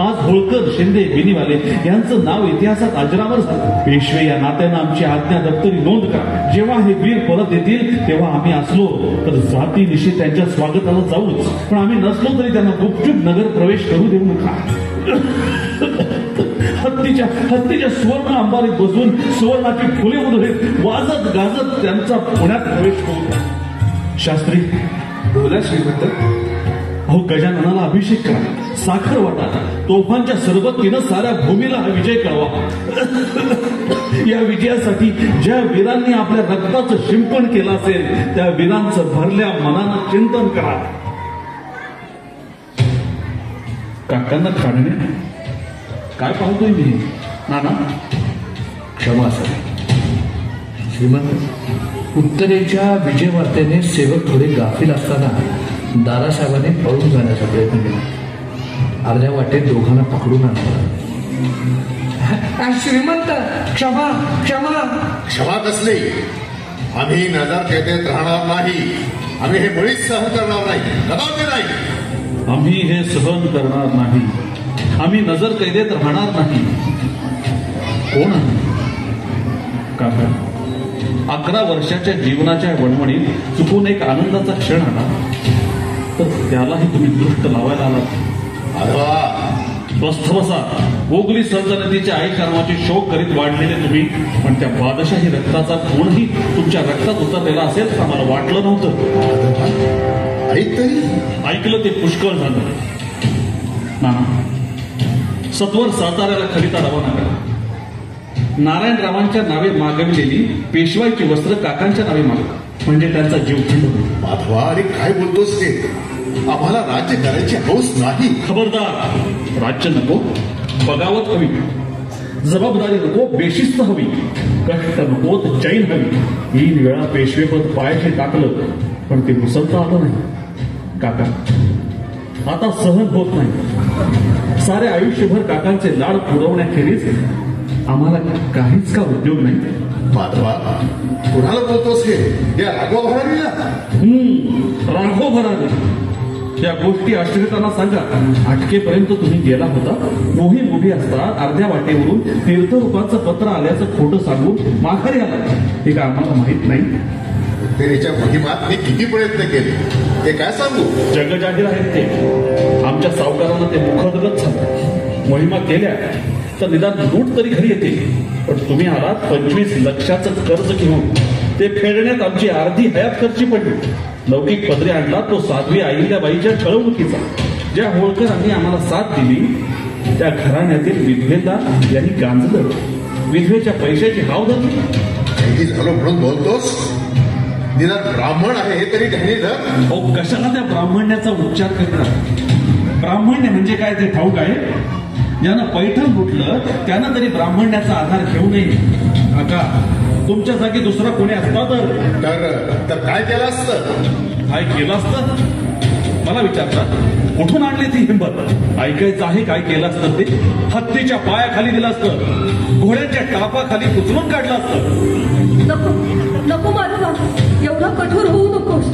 आज होळकर, शिंदे, बिनीवाले यांचं नाव इतिहासात अजरामर झालं. पेशवे या नात्यानं आमची आज्ञा दप्तरी नोंद करा. जेव्हा हे वीर परत येतील तेव्हा आम्ही असलो तर जातीनिशी त्यांच्या स्वागताला जाऊच, पण आम्ही नसलो तरी त्यांना गुपचूप नगर प्रवेश करू देऊ नका. हत्तीच्या सुवर्ण अंबारीत बसून सुवर्णाची फुले उधळीत वाजत गाजत त्यांचा पुण्यात प्रवेश करू. शास्त्री बोला श्रीमंत. अहो, गजाननाला अभिषेक करा, साखर वाटा, तोफांच्या सरबत्तीनं साऱ्या भूमीला हा विजय कळवा. या विजयासाठी ज्या वीरांनी आपल्या रक्ताचं शिंपण केलं असेल त्या वीरांचं भरल्या मनानं चिंतन करा. काकांना काढणे काय पाहतोय मी? नाना, क्षमा सर. श्रीमंत, उत्तरेच्या विजय वार्तेने सेवक थोडे गाफील असताना दादासाहेबांनी पळून जाण्याचा प्रयत्न केला. अर्ध्या वाटेत दोघांना पकडून आणलं. श्रीमंत, क्षमा क्षमा. क्षमा कसली? आम्ही नजर कैदेत राहणार नाही. आम्ही हे मुळीच सहन करणार नाही, कदापि नाही. आम्ही हे सहन करणार नाही. आम्ही नजर कैदेत राहणार नाही. कोण आहे? काका, 11 वर्षाच्या जीवनाच्या वणवणीत चुकून एक आनंदाचा क्षण आला तर त्यालाही तुम्ही दृष्ट लावायला आलात. स्वस्थ बसा. गोगली सल्तनतीच्या आई कर्माची शोक करीत वाढलेले तुम्ही, पण त्या बादशाही रक्ताचा गुणही तुमच्या रक्तात उतरलेला असेल तर आम्हाला वाटलं नव्हतं. ऐकलं ते पुष्कळ झालं. नाना, सत्वर साताऱ्याला खलिता रवाना करा. नारायणरावांच्या नावे मागविलेली पेशवाईची वस्त्र काकांच्या नावे मागवा. म्हणजे त्यांचा जीव थंड होईल. माधवा, अरे काय बोलतोस हे? आम्हाला राज्य करायची हौस नाही. खबरदार, राज्य नको, बगावत हवी, जबाबदारी नको, बेशिस्त हवी, कष्ट नको, चैन हवी. 3 वेळा पेशवेपद पायाशी टाकलं पण ते मुसलता आलं नाही. काका, आता सहन होत नाही. सारे आयुष्यभर काकांचे लाड पुरवण्याखेरीज आम्हाला काहीच का उद्योग नाही. माधवा, कुणाला बोलतोस हे? या राघव भरारीला? राघव भरारी. या गोष्टी आश्रितांना सांगा. अटकेपर्यंत तुम्ही गेला होता. मोहीम उभी असता अर्ध्या वाटेवरून तीर्थरूपाचं पत्र आल्याचं खोटं सांगून माघारी आला. हे का आम्हाला माहित नाही? फेरीच्या मोहिमात मी किती प्रयत्न केले ते काय सांगू? जगजाहीर आहेत ते. आमच्या सावकारांना ते मुखोद्गत झालं. मोहिमा केल्या तर निदान लूट तरी घरी येते. पण तुम्ही आलात 25 लक्षाचं कर्ज घेऊन. ते फेडण्यात आमची अर्धी हयात खर्ची पडली. लौकिक पदरी आणला तो साध्वी अहिल्याबाईच्या छळवणुकीचा. ज्या होळकरांनी आम्हाला साथ दिली त्या घराण्यातील विधवेला यांनी गांजलं. विधवेच्या पैशाची हाव धरली. काही झालं म्हणून बोलतोस? निदान ब्राह्मण आहे हे तरी त्यांनी जर. कशाला त्या ब्राह्मण्याचा उच्चार करतात? ब्राह्मण्य म्हणजे काय ते ठाऊक आहे? ज्यानं पैठण लुटलं त्यानं तरी ब्राह्मण्याचा आधार घेऊ नये. काका, तुमच्या जागी दुसरा कोणी असता तर काय केलं असतं? काय केलं असतं? मला विचारतात. कुठून आणली ती हिंमत? ऐकायचं आहे काय केलं असतं ते? हत्तीच्या पायाखाली दिलं असतं, घोड्यांच्या टापाखाली उचलून काढलं असतं. नको नको माधवा, एवढा कठोर होऊ नकोस.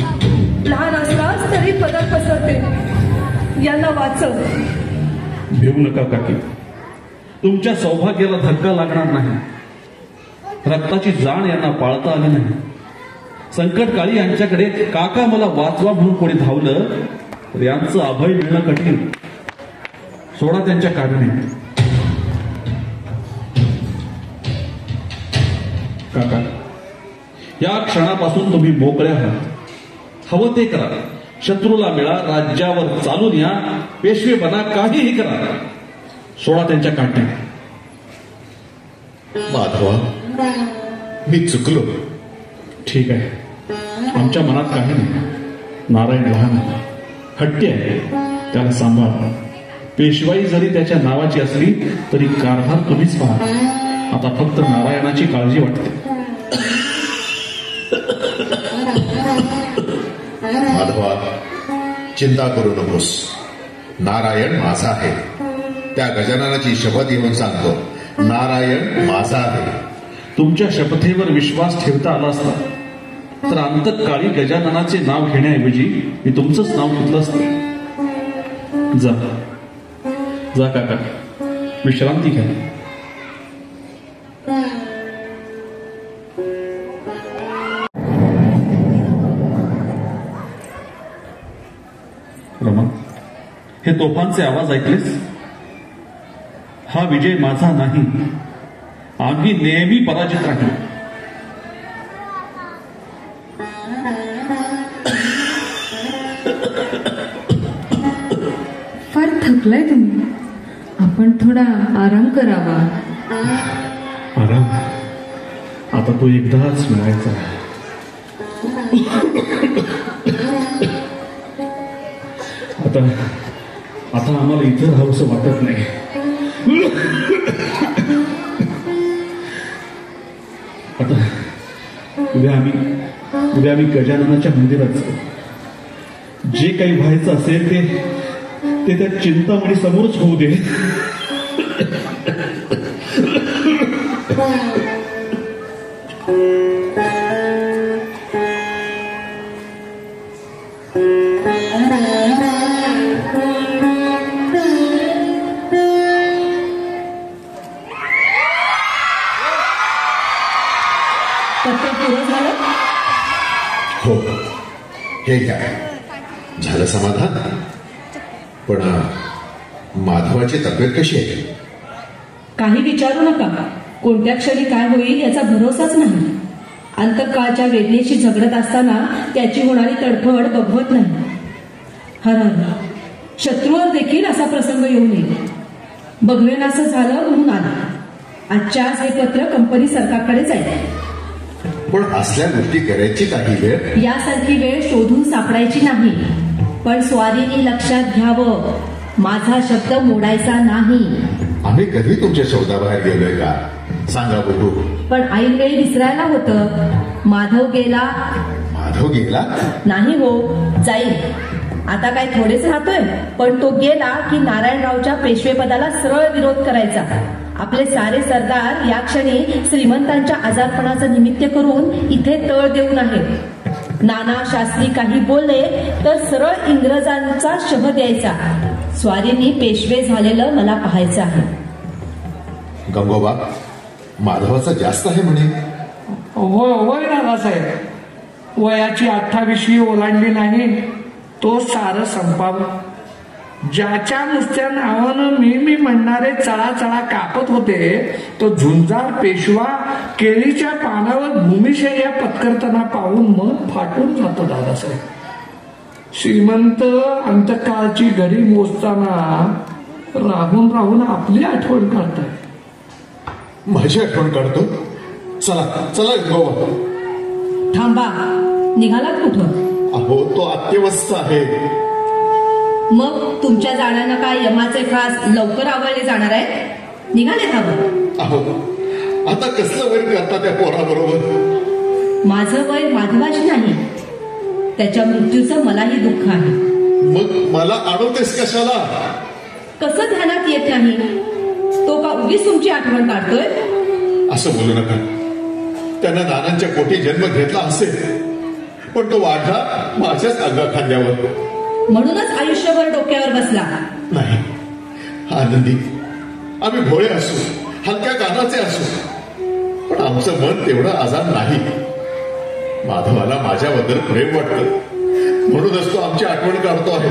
लहान असलास तरी पदर पसरते. यांना वाचव. भिवू नका काकी, तुमच्या सौभाग्याला धक्का लागणार नाही. रक्ताची जाण यांना पाळता आली नाही. संकटकाळी यांच्याकडे काका मला वाचवा म्हणून कोणी धावलं तर यांचं अभय मिळणं कठीण. सोडा त्यांच्या काढणे. काका, या क्षणापासून तुम्ही मोकळ्या आहात. हवं ते करा. शत्रूला मिळा, राज्यावर चालून या, पेशवे बना, काहीही करा. सोडा त्यांच्या काढणे. माधवा, मी चुकलो. ठीक आहे, आमच्या मनात काही नाही. नारायण लहान आहे, हट्टी आहे, त्याला सांभाळा. पेशवाई जरी त्याच्या नावाची असली तरी कारभार तुम्हीच पहा. आता फक्त नारायणाची काळजी वाटते. माधवा, चिंता करू नकोस. नारायण माझा आहे. त्या गजाननाची शपथ घेऊन सांगतो, नारायण माझा आहे. तुमच्या शपथेवर विश्वास ठेवता आला असता तर अंतकाळी गजाननाचे नाव घेण्याऐवजी मी तुमचंच नाव घेतलं असतं. जा जा काका, विश्रांती घ्या. रमा, हे तोफांचे आवाज ऐकलेस? हा विजय माझा नाही. आम्ही नेहमी पराजित राहिलो. फार थकलाय तुम्ही. आपण थोडा आराम करावा. आराम आता तो एकदाच मिळायचा. आता आता आम्हाला इथं राहावंसं वाटत नाही. आता उद्या आम्ही गजाननाच्या मंदिरात जाऊ. जे काही व्हायचं असेल ते त्या चिंतामणी समोरच होऊ दे. हो, हे काय झालं समाधान. पण माधवाची तब्येत कशी आहे? काही विचारू नका. कोणत्या क्षणी काय होईल याचा भरोसाच नाही. अंतकाळच्या वेदनेशी झगडत असताना त्याची होणारी तडफड बघवत नाही. हर हर, शत्रूवर देखील असा प्रसंग येऊ नये. बघवेनासं झालं म्हणून आलं. आजच्या आज हे पत्र कंपनी सरकारकडे जाईल. पण असल्या गोष्टी करायची काही वेळ यासारखी वेळ शोधून सापडायची नाही. पण स्वारीने लक्षात घ्यावं, माझा शब्द मोडायचा नाही. आम्ही कधी तुमच्या शब्दाबाहेर गेलोय का? सांगा बघू. पण ऐन वेळी विसरायला होतं. माधव गेला. माधव गेला? नाही हो, जाईल. आता काय थोडेच राहतोय, पण तो गेला की नारायणरावच्या पेशवेपदाला सरळ विरोध करायचा. आपले सारे सरदार या क्षणी श्रीमंतांच्या आजारपणाचं निमित्त करून इथे तळ देऊन आहेत. नाना शास्त्री काही बोलले तर सरळ इंग्रजांचा शह द्यायचा. स्वारींनी पेशवे झालेलं मला पाहायचं आहे. गंगोबा, माधवाचा जास्त आहे म्हणे. वय दादासाहेब, वयाची 28वी ओलांडली नाही, तो सारं संपावं. ज्याच्या नुसत्या नावानं मी म्हणणारे चळा कापत होते, तो झुंजार पेशवा केळीच्या पानावर भूमिशय्या पत्करताना पाहून मन फाटून जातं दादासाहेब. श्रीमंत अंतकाळची घडी मोजताना राहून राहून आपली आठवण काढताय. माझी आठवण काढतो? चला चला गंगोबा. थांबा, निघालात कुठं? अहो, तो अत्यवस्थ आहे. मग तुमच्या जाण्यानं काय यमाचे खास लवकर आवळले जाणार आहे? निघाले हवं. अहो, आता कसलं वैर करता त्या पोराबरोबर? माझं वय माधवाशी नाही, त्याच्या मृत्यूचं मलाही दुःख आहे. मग मला अडवतेस कशाला? कसं ध्यानात येत नाही? तो का उगीच तुमची आठवण काढतोय? असं बोलू नका. त्यानं नानांच्या पोटी जन्म घेतला असेल, पण तो वाढला माझ्याच अंगाखांद्यावर. म्हणूनच आयुष्यभर डोक्यावर बसला. नाही आनंदी, आम्ही भोळे असू, हलक्या कानाचे असू, पण आमचं मन तेवढं आजार नाही. माधवाला माझ्याबद्दल प्रेम वाटतं, म्हणूनच तो आमची आठवण काढतो आहे.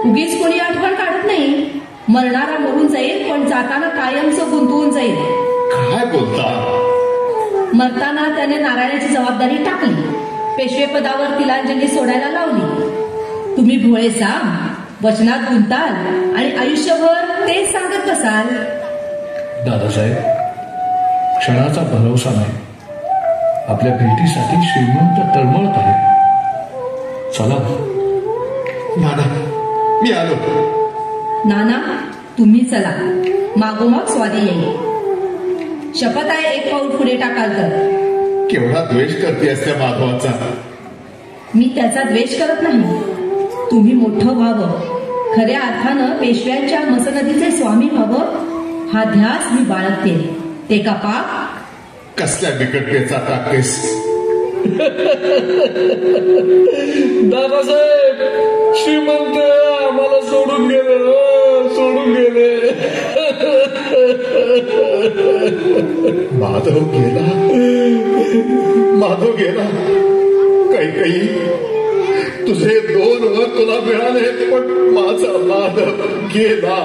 उगीच कोणी आठवण काढत नाही. मरणारा मरून जाईल, पण जाताना कायमचं गुंतवून जाईल. काय बोलता? मरताना त्याने नारायणाची जबाबदारी टाकली, पेशवेपदावर तिलांजली सोडायला लावली. तुम्ही भोळे साम वचनात गुंताल आणि आयुष्यभर तेच सांगत बसाल. दादासाहेब, क्षणाचा भरोसा नाही. आपल्या भेटीसाठी श्रीमंत तळमळत आहे. चला. नाना, मी आलो. नाना, तुम्ही चला. मागोमाग स्वारी येईल. शपथ आहे, एक पाऊल पुढे टाकाल तर. केवढा द्वेष करतेस त्या माधवाचा? मी त्याचा द्वेष करत नाही. तुम्ही मोठं व्हावं, खऱ्या अर्थानं पेशव्यांच्या मसनदीचे स्वामी व्हावं, हा ध्यास मी बाळगते. ते का पाप? कसल्या बिकटतेचा टाकतेस? दादासाहेब, श्रीमंत आम्हाला सोडून गेले. माधव गेला. काही तुझे 2 वर तुला मिळाले, पण माझा माधव गेला.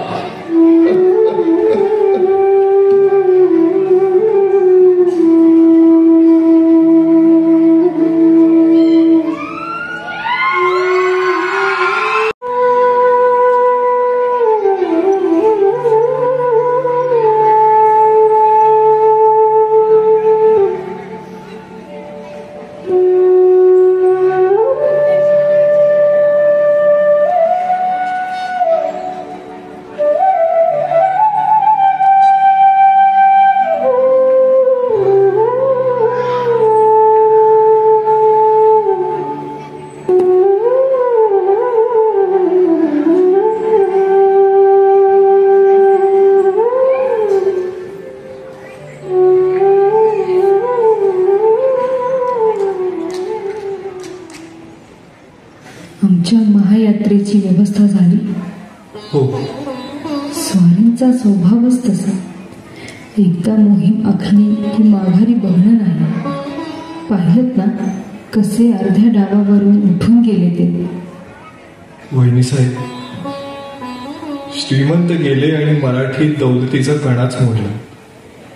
आमच्या महायात्रेची व्यवस्था झाली. हो. स्वारींचा स्वभावच तसा. एकदा मोहीम आखली की माघारी बघणं नाही. पाहिलं ना कसे अर्ध्या डावावरून उठून गेले ते. वहिनीसाहेब, श्रीमंत गेले आणि मराठीत दौलतीचा कणाच मोडला.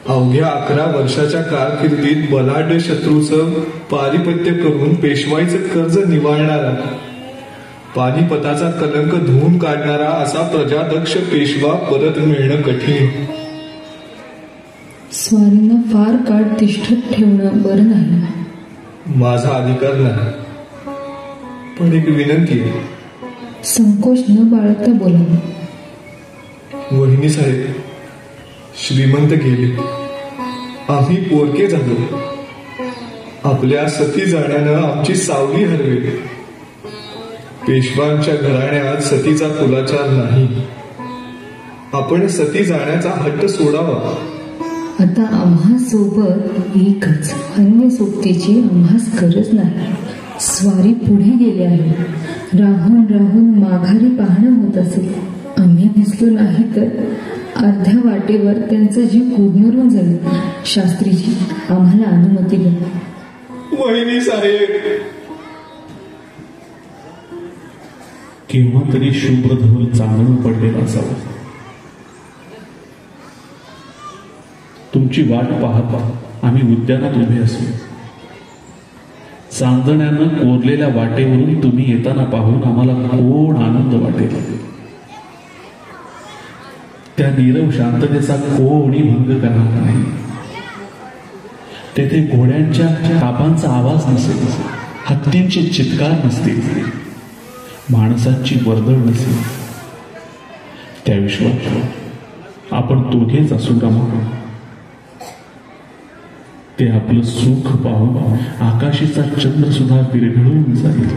अवघ्या 11 वर्षाच्या कारकिर्दीत बलाढ्य शत्रूचं पारिपत्य करून पेशवाईचं कर्ज निवाळणारा, पानिपताचा कलंक धुवून काढणारा असा प्रजादक्ष पेशवा परत मिळणं कठीण. स्वारींना फार काळ तिष्ठत ठेवणं बरं नाही. माझा अधिकार नाही, पण एक विनंती आहे. संकोच न बाळगता बोला. वहिनी साहेब, श्रीमंत गेले, आम्ही पोरके झालो. आपल्या सती जाण्यानं आमची सावली हरवली. पेशवांच्या घराण्यात सतीचा कुलाचार नाही. आपण सती जाण्याचा हट्ट सोडावा. आता आम्हा सोबत एकच अन्य सोबतीची आम्हास गरज नाही. स्वारी पुढे गेले आहे. राहून राहून माघारी पाहणं होत असेल. आम्ही दिसलो नाही तर अर्ध्या वाटेवर त्यांचा जीव गुदमरून जाईल. शास्त्रीजी, आम्हाला अनुमती द्या. वहिनी साहेब, केव्हा तरी शुभ्रधवल चांदणं पडलेलं असावं. तुमची वाट पाहत आम्ही उद्यानात उभे असू. चांदण्यानं कोरलेल्या वाटेवरून तुम्ही येताना पाहून आम्हाला कोण आनंद वाटेल. त्या नीरव शांततेचा कोणी भंग करणार नाही. तेथे घोड्यांच्या कापांचा आवाज नसेल, हत्तींचे चित्कार नसतील, माणसाची वर्दळ नसेल. त्या विश्वात आपण दोघेच असू रमा. ते आपलं सुख पाहून आकाशीचा चंद्र सुद्धा विरघळून जाईल.